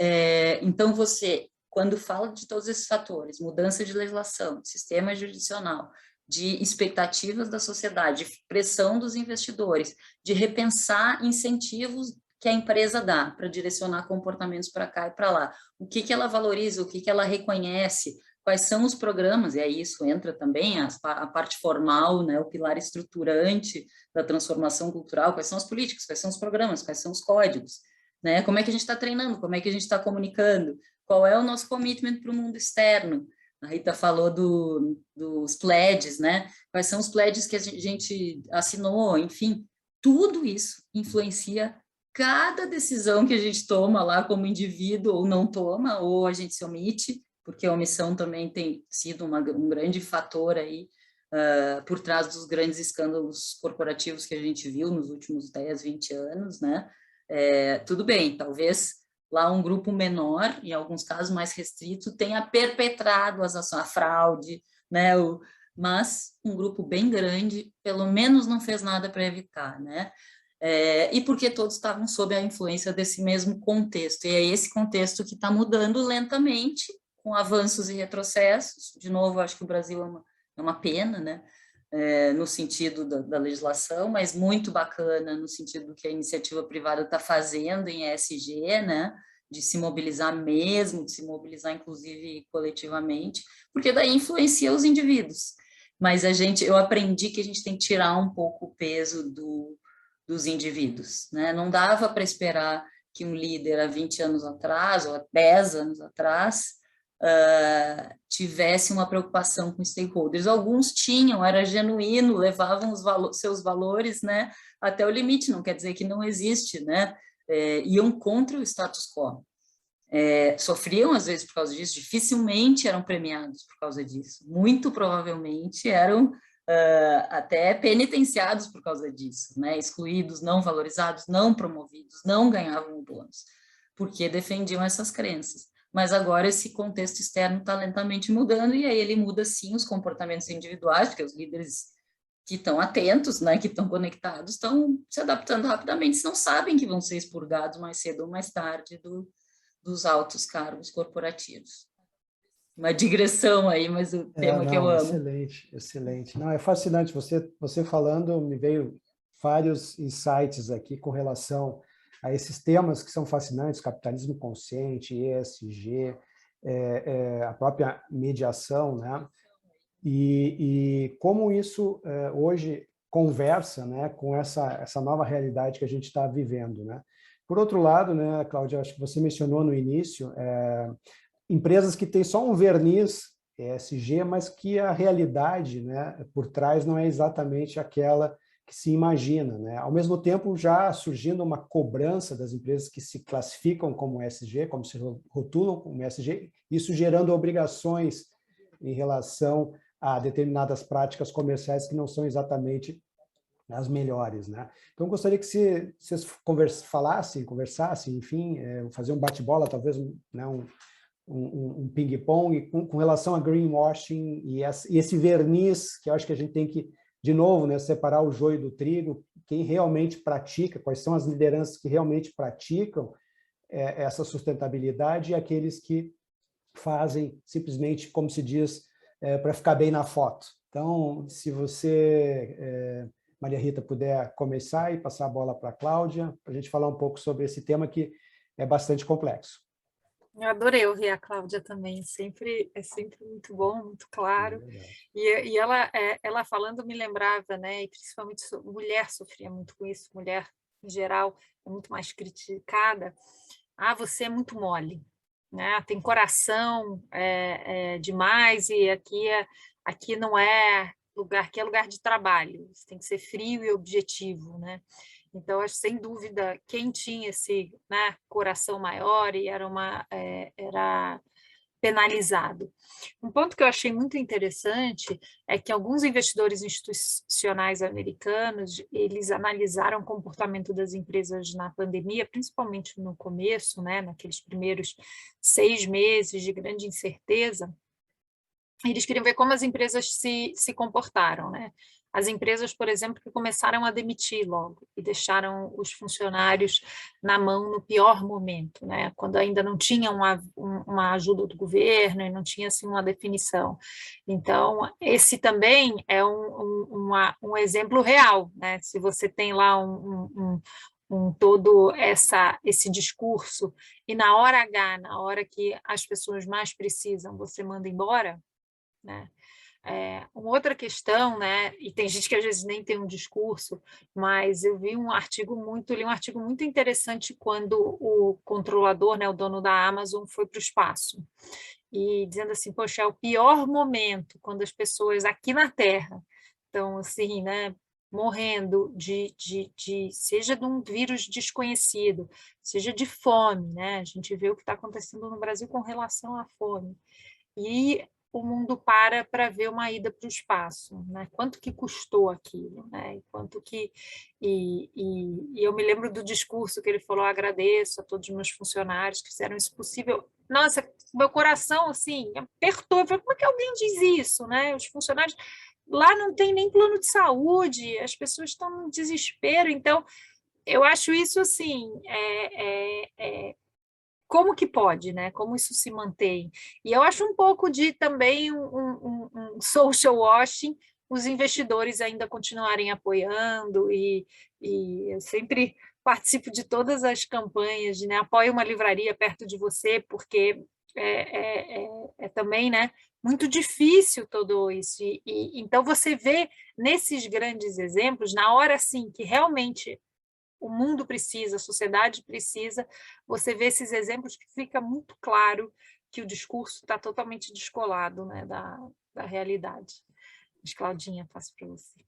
então, você, quando fala de todos esses fatores, mudança de legislação, sistema jurisdicional, de expectativas da sociedade, de pressão dos investidores, de repensar incentivos que a empresa dá para direcionar comportamentos para cá e para lá. O que ela valoriza, o que ela reconhece, quais são os programas, e aí isso entra também a parte formal, né, o pilar estruturante da transformação cultural, quais são as políticas, quais são os programas, quais são os códigos, né, como é que a gente está treinando, como é que a gente está comunicando, qual é o nosso commitment para o mundo externo. A Rita falou dos pledges, né? Quais são os pledges que a gente assinou, enfim, tudo isso influencia cada decisão que a gente toma lá como indivíduo, ou não toma, ou a gente se omite, porque a omissão também tem sido um grande fator aí por trás dos grandes escândalos corporativos que a gente viu nos últimos 10, 20 anos, né? Tudo bem, talvez lá um grupo menor, em alguns casos mais restrito, tenha perpetrado as ações, a fraude, né? Mas um grupo bem grande, pelo menos não fez nada para evitar, né? E porque todos estavam sob a influência desse mesmo contexto, e é esse contexto que está mudando lentamente, com avanços e retrocessos. De novo, acho que o Brasil é uma pena, né? No sentido da legislação, mas muito bacana no sentido do que a iniciativa privada está fazendo em ESG, né? De se mobilizar mesmo, de se mobilizar inclusive coletivamente, porque daí influencia os indivíduos. Mas eu aprendi que a gente tem que tirar um pouco o peso dos indivíduos, né? Não dava para esperar que um líder há 20 anos atrás, ou há 10 anos atrás, tivesse uma preocupação com stakeholders. Alguns tinham, era genuíno, levavam seus valores, né, até o limite, não quer dizer que não existe, né, iam contra o status quo. Sofriam às vezes por causa disso, dificilmente eram premiados por causa disso, muito provavelmente eram até penitenciados por causa disso, né, excluídos, não valorizados, não promovidos, não ganhavam bônus, porque defendiam essas crenças. Mas agora esse contexto externo está lentamente mudando, e aí ele muda sim os comportamentos individuais, porque os líderes que estão atentos, né, que estão conectados, estão se adaptando rapidamente, não sabem que vão ser expurgados mais cedo ou mais tarde dos altos cargos corporativos. Uma digressão aí, mas o tema que eu amo. Excelente, excelente. Não, é fascinante, você falando, me veio vários insights aqui com relação a esses temas que são fascinantes, capitalismo consciente, ESG, a própria mediação, né? E como isso hoje conversa, né, com essa nova realidade que a gente está vivendo, né? Por outro lado, né, Cláudia, acho que você mencionou no início, empresas que têm só um verniz ESG, mas que a realidade, né, por trás não é exatamente aquela que se imagina, né? Ao mesmo tempo, já surgindo uma cobrança das empresas que se classificam como ESG, como se rotulam como ESG, isso gerando obrigações em relação a determinadas práticas comerciais que não são exatamente as melhores, né? Então, gostaria que vocês conversassem, enfim, fazer um bate-bola, talvez, né, um ping-pong com relação a greenwashing e esse verniz que eu acho que a gente tem que, de novo, né, separar o joio do trigo, quem realmente pratica, quais são as lideranças que realmente praticam essa sustentabilidade e aqueles que fazem simplesmente, como se diz, para ficar bem na foto. Então, se você, Maria Rita, puder começar e passar a bola para a Cláudia, para a gente falar um pouco sobre esse tema que é bastante complexo. Eu adorei ouvir a Cláudia também, é sempre muito bom, muito claro. E ela falando me lembrava, né, e principalmente mulher sofria muito com isso, mulher em geral é muito mais criticada. Você é muito mole, né? Tem coração demais, e aqui não é lugar, aqui é lugar de trabalho, você tem que ser frio e objetivo, né? Então, acho sem dúvida, quem tinha esse, né, coração maior e era penalizado. Um ponto que eu achei muito interessante é que alguns investidores institucionais americanos, eles analisaram o comportamento das empresas na pandemia, principalmente no começo, né, naqueles primeiros 6 meses de grande incerteza. Eles queriam ver como as empresas se comportaram, né? As empresas, por exemplo, que começaram a demitir logo e deixaram os funcionários na mão no pior momento, né? Quando ainda não tinha uma ajuda do governo e não tinha assim, uma definição. Então, esse também é um exemplo real, né? Se você tem lá todo esse discurso e na hora H, na hora que as pessoas mais precisam, você manda embora, né? Uma outra questão, né, e tem gente que às vezes nem tem um discurso, mas eu li um artigo muito interessante quando o controlador, né, o dono da Amazon, foi para o espaço, e dizendo assim, poxa, é o pior momento, quando as pessoas aqui na Terra estão assim, né, morrendo seja de um vírus desconhecido, seja de fome, né? A gente vê o que está acontecendo no Brasil com relação à fome. E o mundo para ver uma ida para o espaço, né? Quanto que custou aquilo, né? E eu me lembro do discurso que ele falou: agradeço a todos os meus funcionários que fizeram isso possível. Nossa, meu coração assim apertou. Eu falei, como é que alguém diz isso, né? Os funcionários lá não tem nem plano de saúde, as pessoas estão no desespero. Então, eu acho isso assim, como que pode, né? Como isso se mantém? E eu acho um pouco de também um social washing, os investidores ainda continuarem apoiando, e eu sempre participo de todas as campanhas de, né, apoie uma livraria perto de você, porque é também, né, muito difícil tudo isso. Então você vê nesses grandes exemplos, na hora assim que realmente o mundo precisa, a sociedade precisa, você vê esses exemplos que fica muito claro que o discurso está totalmente descolado, né, da realidade. Mas, Claudinha, passo para você.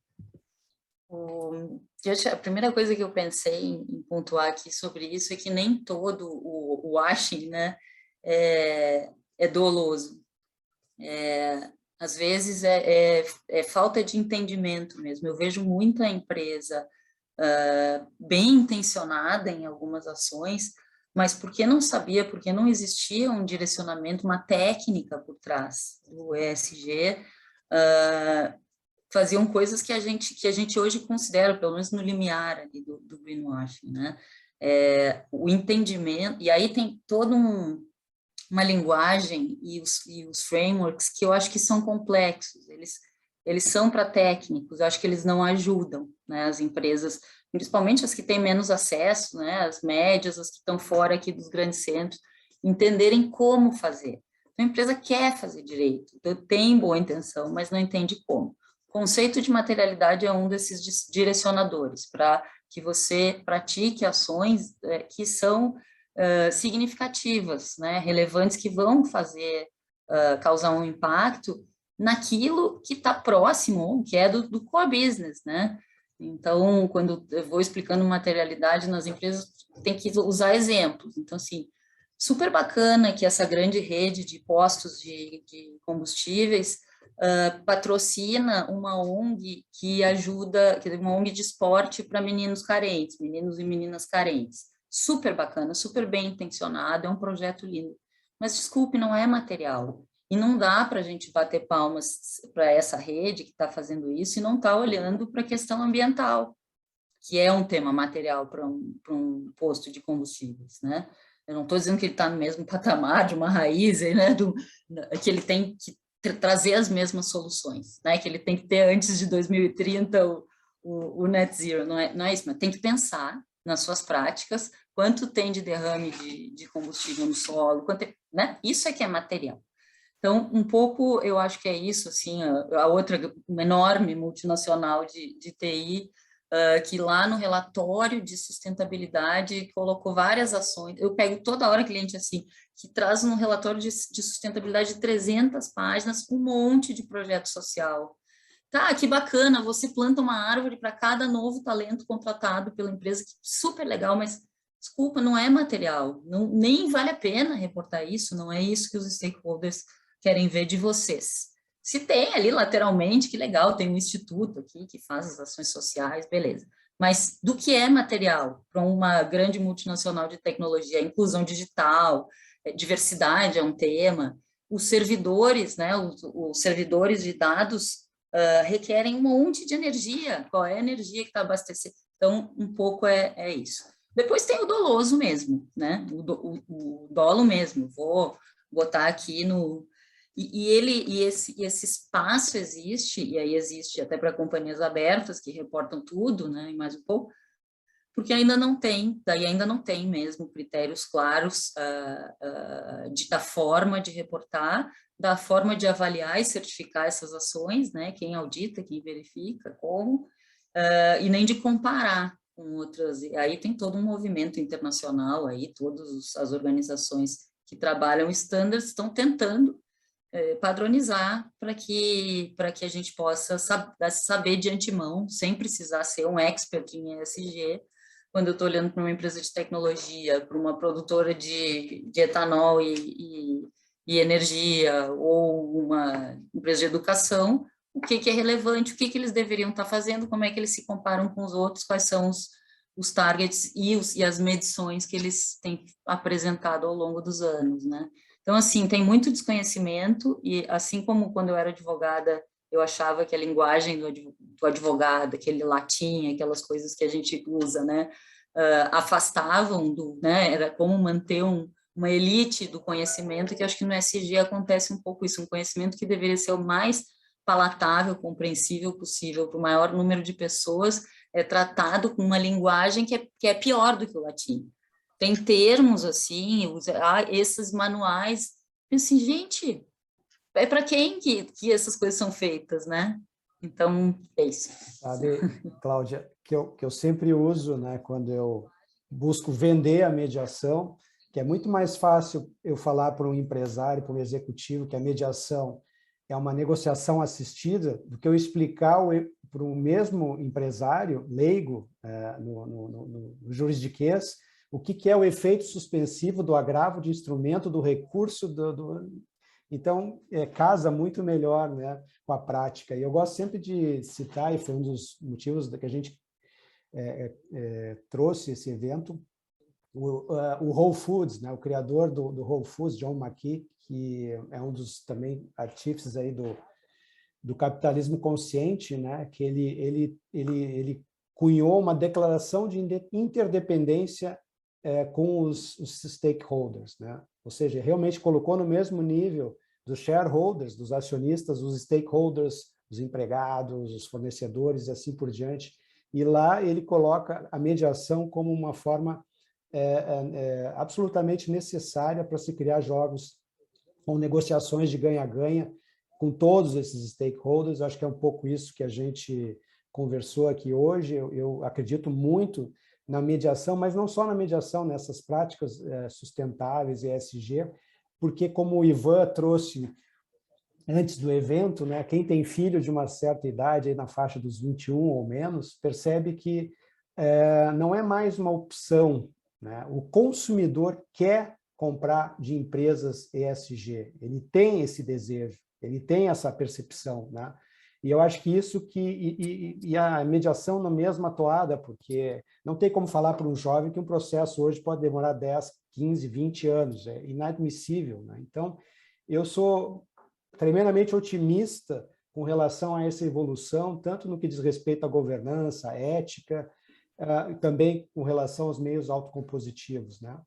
A primeira coisa que eu pensei em pontuar aqui sobre isso é que nem todo o washing, né, é doloso. Às vezes é falta de entendimento mesmo. Eu vejo muita empresa bem intencionada em algumas ações, mas porque não sabia, porque não existia um direcionamento, uma técnica por trás do ESG, faziam coisas que a gente hoje considera, pelo menos no limiar ali do greenwashing, né? O entendimento, e aí tem toda uma linguagem e os frameworks que eu acho que são complexos, eles são para técnicos, eu acho que eles não ajudam, né, as empresas, principalmente as que têm menos acesso, né, as médias, as que estão fora aqui dos grandes centros, entenderem como fazer. Então, a empresa quer fazer direito, então, tem boa intenção, mas não entende como. O conceito de materialidade é um desses direcionadores, para que você pratique ações que são significativas, né, relevantes, que vão causar um impacto naquilo que está próximo, que é do core business, né? Então, quando eu vou explicando materialidade nas empresas, tem que usar exemplos. Então, assim, super bacana que essa grande rede de postos de combustíveis patrocina uma ONG que ajuda, uma ONG de esporte para meninos carentes, meninos e meninas carentes. Super bacana, super bem intencionado, é um projeto lindo. Mas, desculpe, não é material. E não dá para a gente bater palmas para essa rede que está fazendo isso e não está olhando para a questão ambiental, que é um tema material para um posto de combustíveis, né? Eu não estou dizendo que ele está no mesmo patamar de uma raiz, né? Que ele tem que trazer as mesmas soluções, né? Que ele tem que ter antes de 2030 o net zero, não é isso, mas tem que pensar nas suas práticas, quanto tem de derrame de combustível no solo, né? Isso é que é material. Então, um pouco, eu acho que é isso, assim, a outra uma enorme multinacional de TI, que lá no relatório de sustentabilidade colocou várias ações, eu pego toda hora cliente assim, que traz um relatório de sustentabilidade de 300 páginas, um monte de projeto social. Tá, que bacana, você planta uma árvore para cada novo talento contratado pela empresa, que super legal, mas desculpa, não é material, não, nem vale a pena reportar isso, não é isso que os stakeholders querem ver de vocês. Se tem ali lateralmente, que legal, tem um instituto aqui que faz as ações sociais, beleza. Mas do que é material para uma grande multinacional de tecnologia, inclusão digital, diversidade é um tema, os servidores, né, os servidores de dados requerem um monte de energia, qual é a energia que está abastecendo? Então, um pouco é isso. Depois tem o doloso mesmo, né, o dolo mesmo, vou botar aqui no... E esse espaço existe, e aí existe até para companhias abertas que reportam tudo, né, e mais um pouco, porque ainda não tem mesmo critérios claros da forma de reportar, da forma de avaliar e certificar essas ações, né, quem audita, quem verifica, como, e nem de comparar com outras. E aí tem todo um movimento internacional, aí todas as organizações que trabalham standards estão tentando padronizar para que a gente possa saber de antemão, sem precisar ser um expert em ESG, quando eu estou olhando para uma empresa de tecnologia, para uma produtora de etanol e energia, ou uma empresa de educação, o que é relevante, o que eles deveriam estar fazendo, como é que eles se comparam com os outros, quais são os targets e as medições que eles têm apresentado ao longo dos anos, né? Então, assim, tem muito desconhecimento, e assim como quando eu era advogada, eu achava que a linguagem do advogado, aquele latim, aquelas coisas que a gente usa, né, afastavam né, era como manter uma elite do conhecimento, que acho que no SG acontece um pouco isso, um conhecimento que deveria ser o mais palatável, compreensível possível para o maior número de pessoas, tratado com uma linguagem que é pior do que o latim. Tem termos, assim, esses manuais, assim, gente, é para quem que essas coisas são feitas, né? Então, é isso. Sabe, Cláudia, que eu sempre uso, né, quando eu busco vender a mediação, que é muito mais fácil eu falar para um empresário, para um executivo, que a mediação é uma negociação assistida, do que eu explicar para o mesmo empresário leigo no juridiquês, o que é o efeito suspensivo do agravo de instrumento, do recurso, Então, casa muito melhor, né, com a prática. E eu gosto sempre de citar, e foi um dos motivos que a gente trouxe esse evento, o Whole Foods, né, o criador do Whole Foods, John McKee, que é um dos também artífices aí do capitalismo consciente, né, que ele cunhou uma declaração de interdependência com os stakeholders, né? Ou seja, realmente colocou no mesmo nível dos shareholders, dos acionistas, os stakeholders, os empregados, os fornecedores e assim por diante. E lá ele coloca a mediação como uma forma absolutamente necessária para se criar jogos com negociações de ganha-ganha com todos esses stakeholders. Acho que é um pouco isso que a gente conversou aqui hoje. Eu acredito muito na mediação, mas não só na mediação, nessas práticas sustentáveis e ESG, porque como o Ivan trouxe antes do evento, né, quem tem filho de uma certa idade, aí na faixa dos 21 ou menos, percebe que não é mais uma opção, né? O consumidor quer comprar de empresas ESG, ele tem esse desejo, ele tem essa percepção, né? E eu acho que isso e a mediação na mesma toada, porque não tem como falar para um jovem que um processo hoje pode demorar 10, 15, 20 anos, é inadmissível, né? Então, eu sou tremendamente otimista com relação a essa evolução, tanto no que diz respeito à governança, à ética, também com relação aos meios autocompositivos, né?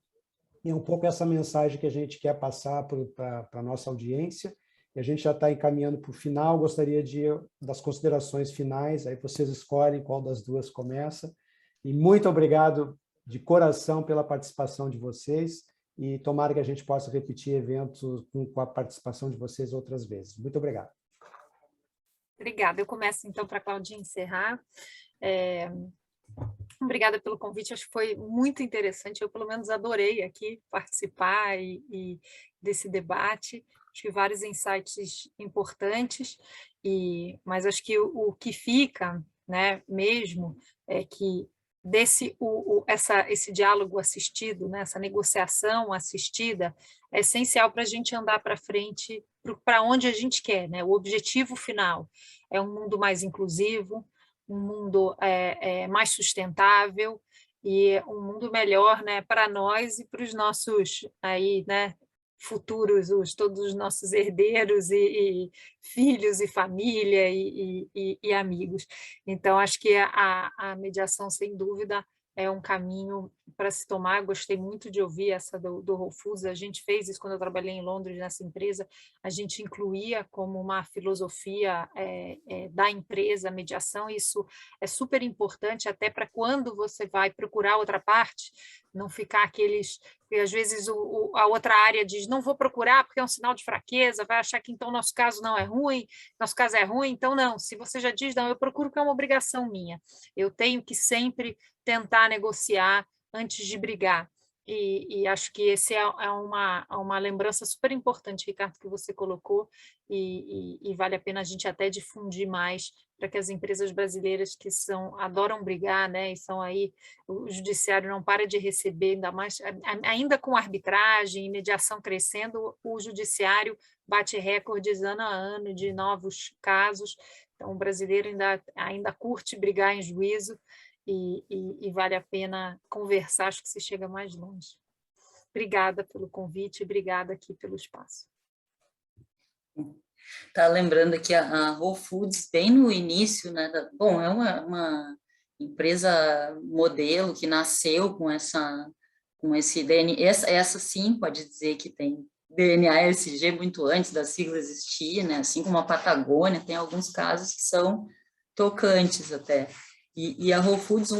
E é um pouco essa mensagem que a gente quer passar para a nossa audiência. E a gente já está encaminhando para o final, gostaria das considerações finais, aí vocês escolhem qual das duas começa. E muito obrigado de coração pela participação de vocês, e tomara que a gente possa repetir eventos com a participação de vocês outras vezes. Muito obrigado. Obrigada. Eu começo, então, para a Claudinha encerrar. Obrigada pelo convite, acho que foi muito interessante, eu pelo menos adorei aqui participar desse debate, acho que vários insights importantes, mas acho que o que fica, né, mesmo, é que esse diálogo assistido, né, essa negociação assistida, é essencial para a gente andar para frente, para onde a gente quer, né? O objetivo final é um mundo mais inclusivo, um mundo mais sustentável e um mundo melhor, né, para nós e para os nossos aí, né, futuros, todos os nossos herdeiros e filhos e família e amigos. Então, acho que a mediação, sem dúvida, é um caminho para se tomar. Eu gostei muito de ouvir essa do Whole Foods. A gente fez isso quando eu trabalhei em Londres, nessa empresa. A gente incluía como uma filosofia da empresa a mediação. Isso é super importante até para quando você vai procurar outra parte, não ficar aqueles... Porque às vezes a outra área diz, não vou procurar porque é um sinal de fraqueza, vai achar que então nosso caso não é ruim, nosso caso é ruim, então não. Se você já diz, não, eu procuro porque é uma obrigação minha. Eu tenho que sempre tentar negociar antes de brigar. E acho que esse é uma lembrança super importante, Ricardo, que você colocou, e vale a pena a gente até difundir mais para que as empresas brasileiras que adoram brigar, né, e são aí, o judiciário não para de receber, ainda mais, ainda com arbitragem e mediação crescendo, o judiciário bate recordes ano a ano de novos casos. Então, o brasileiro ainda curte brigar em juízo, e vale a pena conversar, acho que se chega mais longe. Obrigada pelo convite, obrigada aqui pelo espaço. Tá lembrando aqui a Whole Foods, bem no início, né? Bom, é uma empresa modelo que nasceu com esse DNA, essa sim pode dizer que tem DNA ESG muito antes da sigla existir, né? Assim como a Patagônia, tem alguns casos que são tocantes até. E a Whole Foods,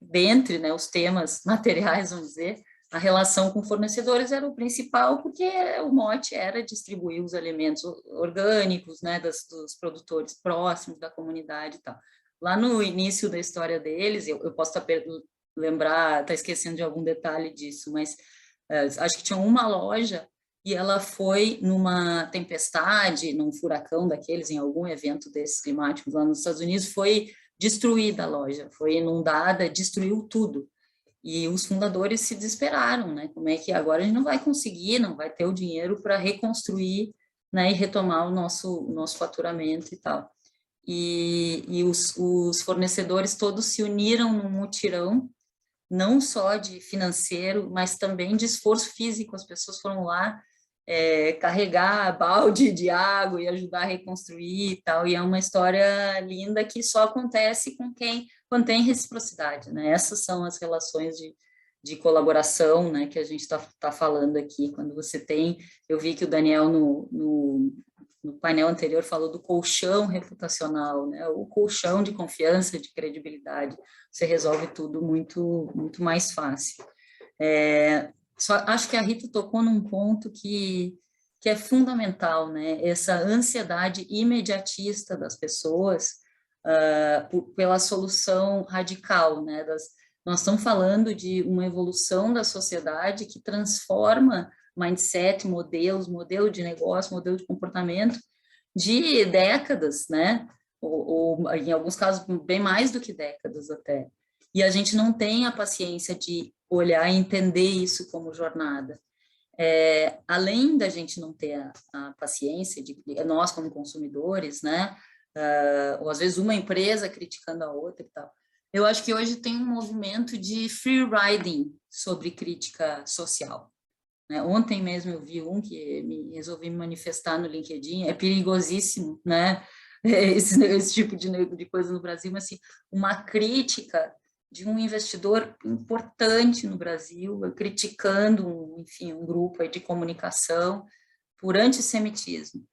dentre, né, os temas materiais, vamos dizer, a relação com fornecedores era o principal, porque o mote era distribuir os alimentos orgânicos, né, dos produtores próximos da comunidade e tal. Lá no início da história deles, eu posso estar esquecendo de algum detalhe disso, mas acho que tinha uma loja e ela foi numa tempestade, num furacão daqueles, em algum evento desses climáticos lá nos Estados Unidos, foi destruída a loja, foi inundada, destruiu tudo. E os fundadores se desesperaram, né? Como é que agora a gente não vai conseguir, não vai ter o dinheiro para reconstruir, né? E retomar o nosso faturamento e tal. E os fornecedores todos se uniram num mutirão, não só de financeiro, mas também de esforço físico. As pessoas foram lá carregar balde de água e ajudar a reconstruir e tal, e é uma história linda que só acontece quando tem reciprocidade, né? Essas são as relações de colaboração, né, que a gente tá falando aqui. Quando você tem, eu vi que o Daniel no painel anterior falou do colchão reputacional, né? O colchão de confiança, de credibilidade, você resolve tudo muito, muito mais fácil. Só acho que a Rita tocou num ponto que é fundamental, né? Essa ansiedade imediatista das pessoas pela solução radical, né? Nós estamos falando de uma evolução da sociedade que transforma mindset, modelo de negócio, modelo de comportamento de décadas, né? Ou em alguns casos, bem mais do que décadas até. E a gente não tem a paciência de olhar e entender isso como jornada. Além da gente não ter a paciência, nós como consumidores, né? Ou às vezes uma empresa criticando a outra e tal. Eu acho que hoje tem um movimento de free riding sobre crítica social. Né? Ontem mesmo eu vi que resolvi me manifestar no LinkedIn, é perigosíssimo, né? Esse tipo de coisa no Brasil, mas assim, uma crítica de um investidor importante no Brasil, criticando, enfim, um grupo aí de comunicação por antissemitismo.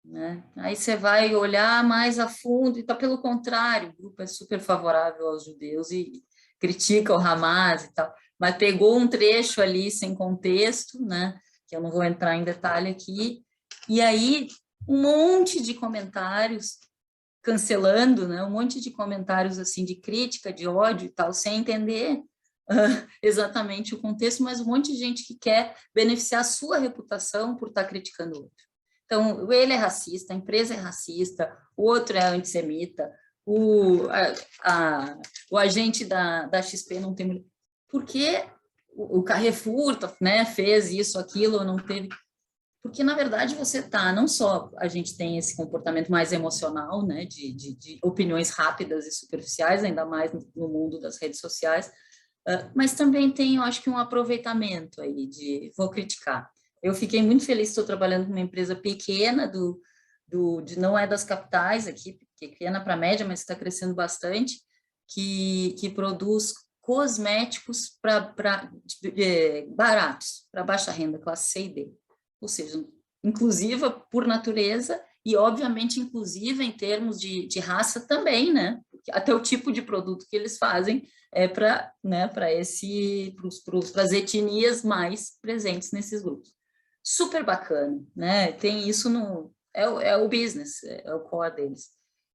Né? Aí você vai olhar mais a fundo, e tá pelo contrário, o grupo é super favorável aos judeus e critica o Hamas e tal, mas pegou um trecho ali sem contexto, né? Que eu não vou entrar em detalhe aqui, e aí um monte de comentários cancelando, né? Um monte de comentários assim de crítica, de ódio e tal, sem entender exatamente o contexto, mas um monte de gente que quer beneficiar a sua reputação por estar criticando o outro. Então, ele é racista, a empresa é racista, o outro é antissemita, o agente da XP não tem mulher. Por que o Carrefour, né, fez isso, aquilo, ou não teve? Porque, na verdade, você tá, não só a gente tem esse comportamento mais emocional, né, de opiniões rápidas e superficiais, ainda mais no mundo das redes sociais, mas também tem, eu acho que um aproveitamento aí de, vou criticar. Eu fiquei muito feliz, estou trabalhando com uma empresa pequena, não é das capitais aqui, pequena para média, mas está crescendo bastante, que produz cosméticos baratos, para baixa renda, classe C e D. Ou seja, inclusiva por natureza e, obviamente, inclusiva em termos de raça também, né? Até o tipo de produto que eles fazem é para, né, para as etnias mais presentes nesses grupos. Super bacana, né? Tem isso é o business, é o core deles.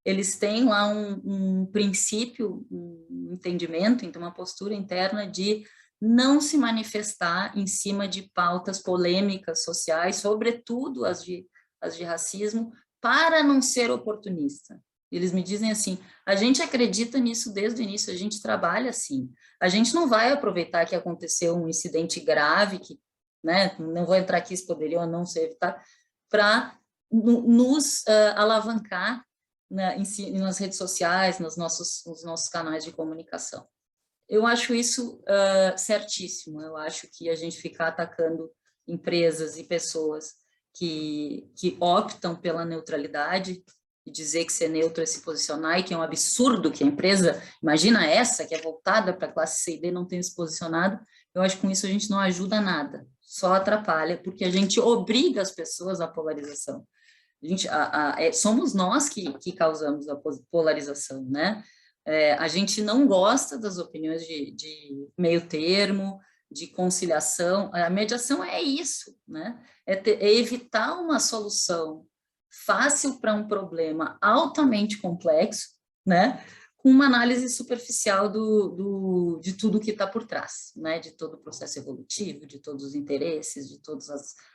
Eles têm lá um princípio, um entendimento, então uma postura interna de não se manifestar em cima de pautas polêmicas sociais, sobretudo as de racismo, para não ser oportunista. Eles me dizem assim, a gente acredita nisso desde o início, a gente trabalha assim. A gente não vai aproveitar que aconteceu um incidente grave, que, né, não vou entrar aqui se poderia ou não ser evitado, para nos alavancar nas redes sociais, nos nossos canais de comunicação. Eu acho isso certíssimo. Eu acho que a gente ficar atacando empresas e pessoas que optam pela neutralidade e dizer que ser neutro é se posicionar, e que é um absurdo que a empresa, imagina essa, que é voltada para a classe C e D, não tenha se posicionado, eu acho que com isso a gente não ajuda nada, só atrapalha, porque a gente obriga as pessoas à polarização. Somos nós que causamos a polarização, né? A gente não gosta das opiniões de meio termo, de conciliação. A mediação é isso, né? É evitar uma solução fácil para um problema altamente complexo, né? Com uma análise superficial de tudo que está por trás, né? De todo o processo evolutivo, de todos os interesses, de todas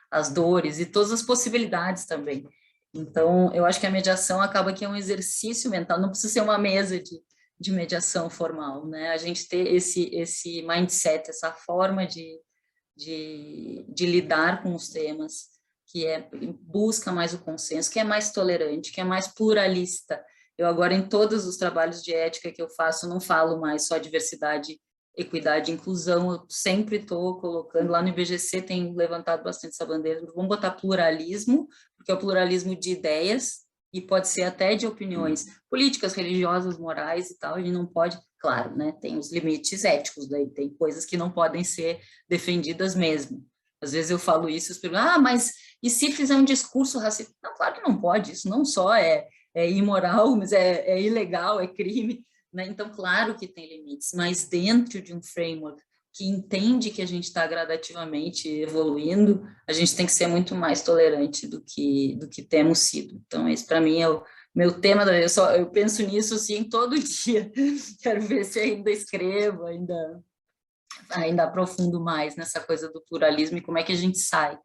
as dores e todas as possibilidades também. Então, eu acho que a mediação acaba que é um exercício mental, não precisa ser uma mesa de mediação formal, né? A gente ter esse mindset, essa forma de lidar com os temas, que busca mais o consenso, que é mais tolerante, que é mais pluralista. Eu agora, em todos os trabalhos de ética que eu faço, não falo mais só diversidade, equidade e inclusão, eu sempre estou colocando, lá no IBGC tem levantado bastante essa bandeira, vamos botar pluralismo, porque é o pluralismo de ideias, e pode ser até de opiniões políticas, religiosas, morais e tal, a gente não pode, claro, né, tem os limites éticos, daí tem coisas que não podem ser defendidas mesmo. Às vezes eu falo isso, eu pergunto, mas e se fizer um discurso racista? Não, claro que não pode, isso não só é imoral, mas é ilegal, é crime, né? Então, claro que tem limites, mas dentro de um framework que entende que a gente está gradativamente evoluindo, a gente tem que ser muito mais tolerante do que temos sido. Então, esse para mim é o meu tema, eu penso nisso assim todo dia, quero ver se ainda escrevo, ainda aprofundo mais nessa coisa do pluralismo e como é que a gente sai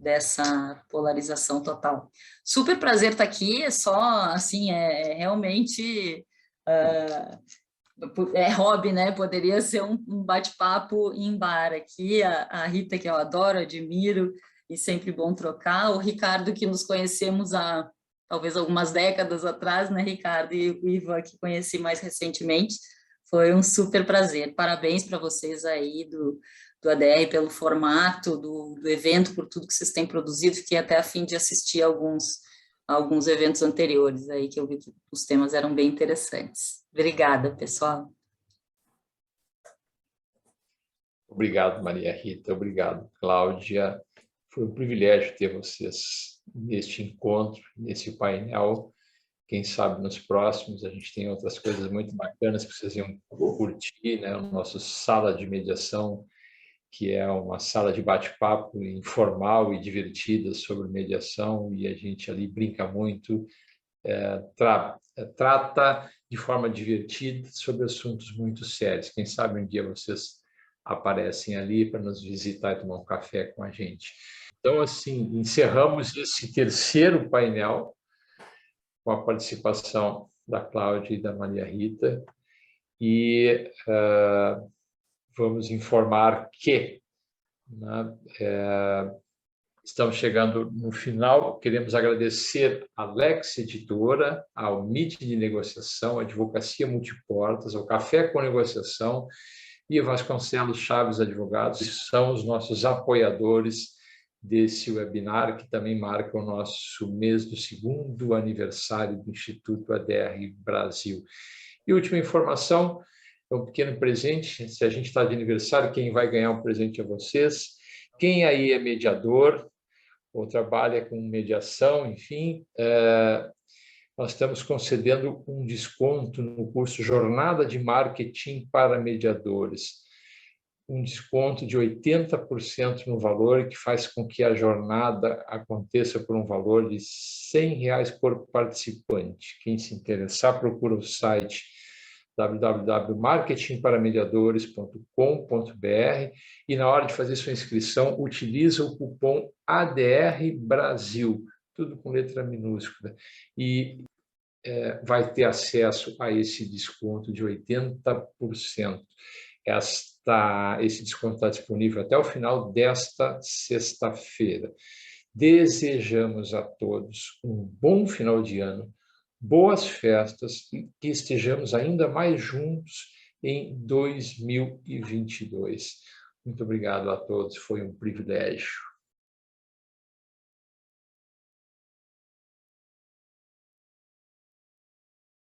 dessa polarização total. Super prazer estar aqui, é só, assim, realmente... é hobby, né? Poderia ser um bate-papo em bar aqui. A Rita, que eu adoro, admiro, e sempre bom trocar. O Ricardo, que nos conhecemos há talvez algumas décadas atrás, né, Ricardo? E o Ivan, que conheci mais recentemente. Foi um super prazer. Parabéns para vocês aí do ADR pelo formato do evento, por tudo que vocês têm produzido. Fiquei até a fim de assistir alguns eventos anteriores aí, que eu vi que os temas eram bem interessantes. Obrigada, pessoal. Obrigado, Maria Rita. Obrigado, Cláudia. Foi um privilégio ter vocês neste encontro, nesse painel. Quem sabe nos próximos a gente tem outras coisas muito bacanas que vocês iam curtir, né? O nosso sala de mediação, que é uma sala de bate-papo informal e divertida sobre mediação, e a gente ali brinca muito, trata de forma divertida sobre assuntos muito sérios. Quem sabe um dia vocês aparecem ali para nos visitar e tomar um café com a gente. Então, assim, encerramos esse terceiro painel com a participação da Cláudia e da Maria Rita, e vamos informar que, né, estamos chegando no final. Queremos agradecer a Lex Editora, ao MIT de Negociação, a Advocacia Multiportas, ao Café com Negociação e a Vasconcelos Chaves Advogados, que são os nossos apoiadores desse webinar, que também marca o nosso mês do 2º aniversário do Instituto ADR Brasil. E última informação, é um pequeno presente. Se a gente está de aniversário, quem vai ganhar um presente é vocês. Quem aí é mediador ou trabalha com mediação, enfim, nós estamos concedendo um desconto no curso Jornada de Marketing para Mediadores. Um desconto de 80% no valor, que faz com que a jornada aconteça por um valor de R$100 por participante. Quem se interessar, procura o site www.marketingparamediadores.com.br e na hora de fazer sua inscrição, utiliza o cupom ADR Brasil, tudo com letra minúscula, e vai ter acesso a esse desconto de 80%. Esse desconto está disponível até o final desta sexta-feira. Desejamos a todos um bom final de ano, boas festas e que estejamos ainda mais juntos em 2022. Muito obrigado a todos, foi um privilégio.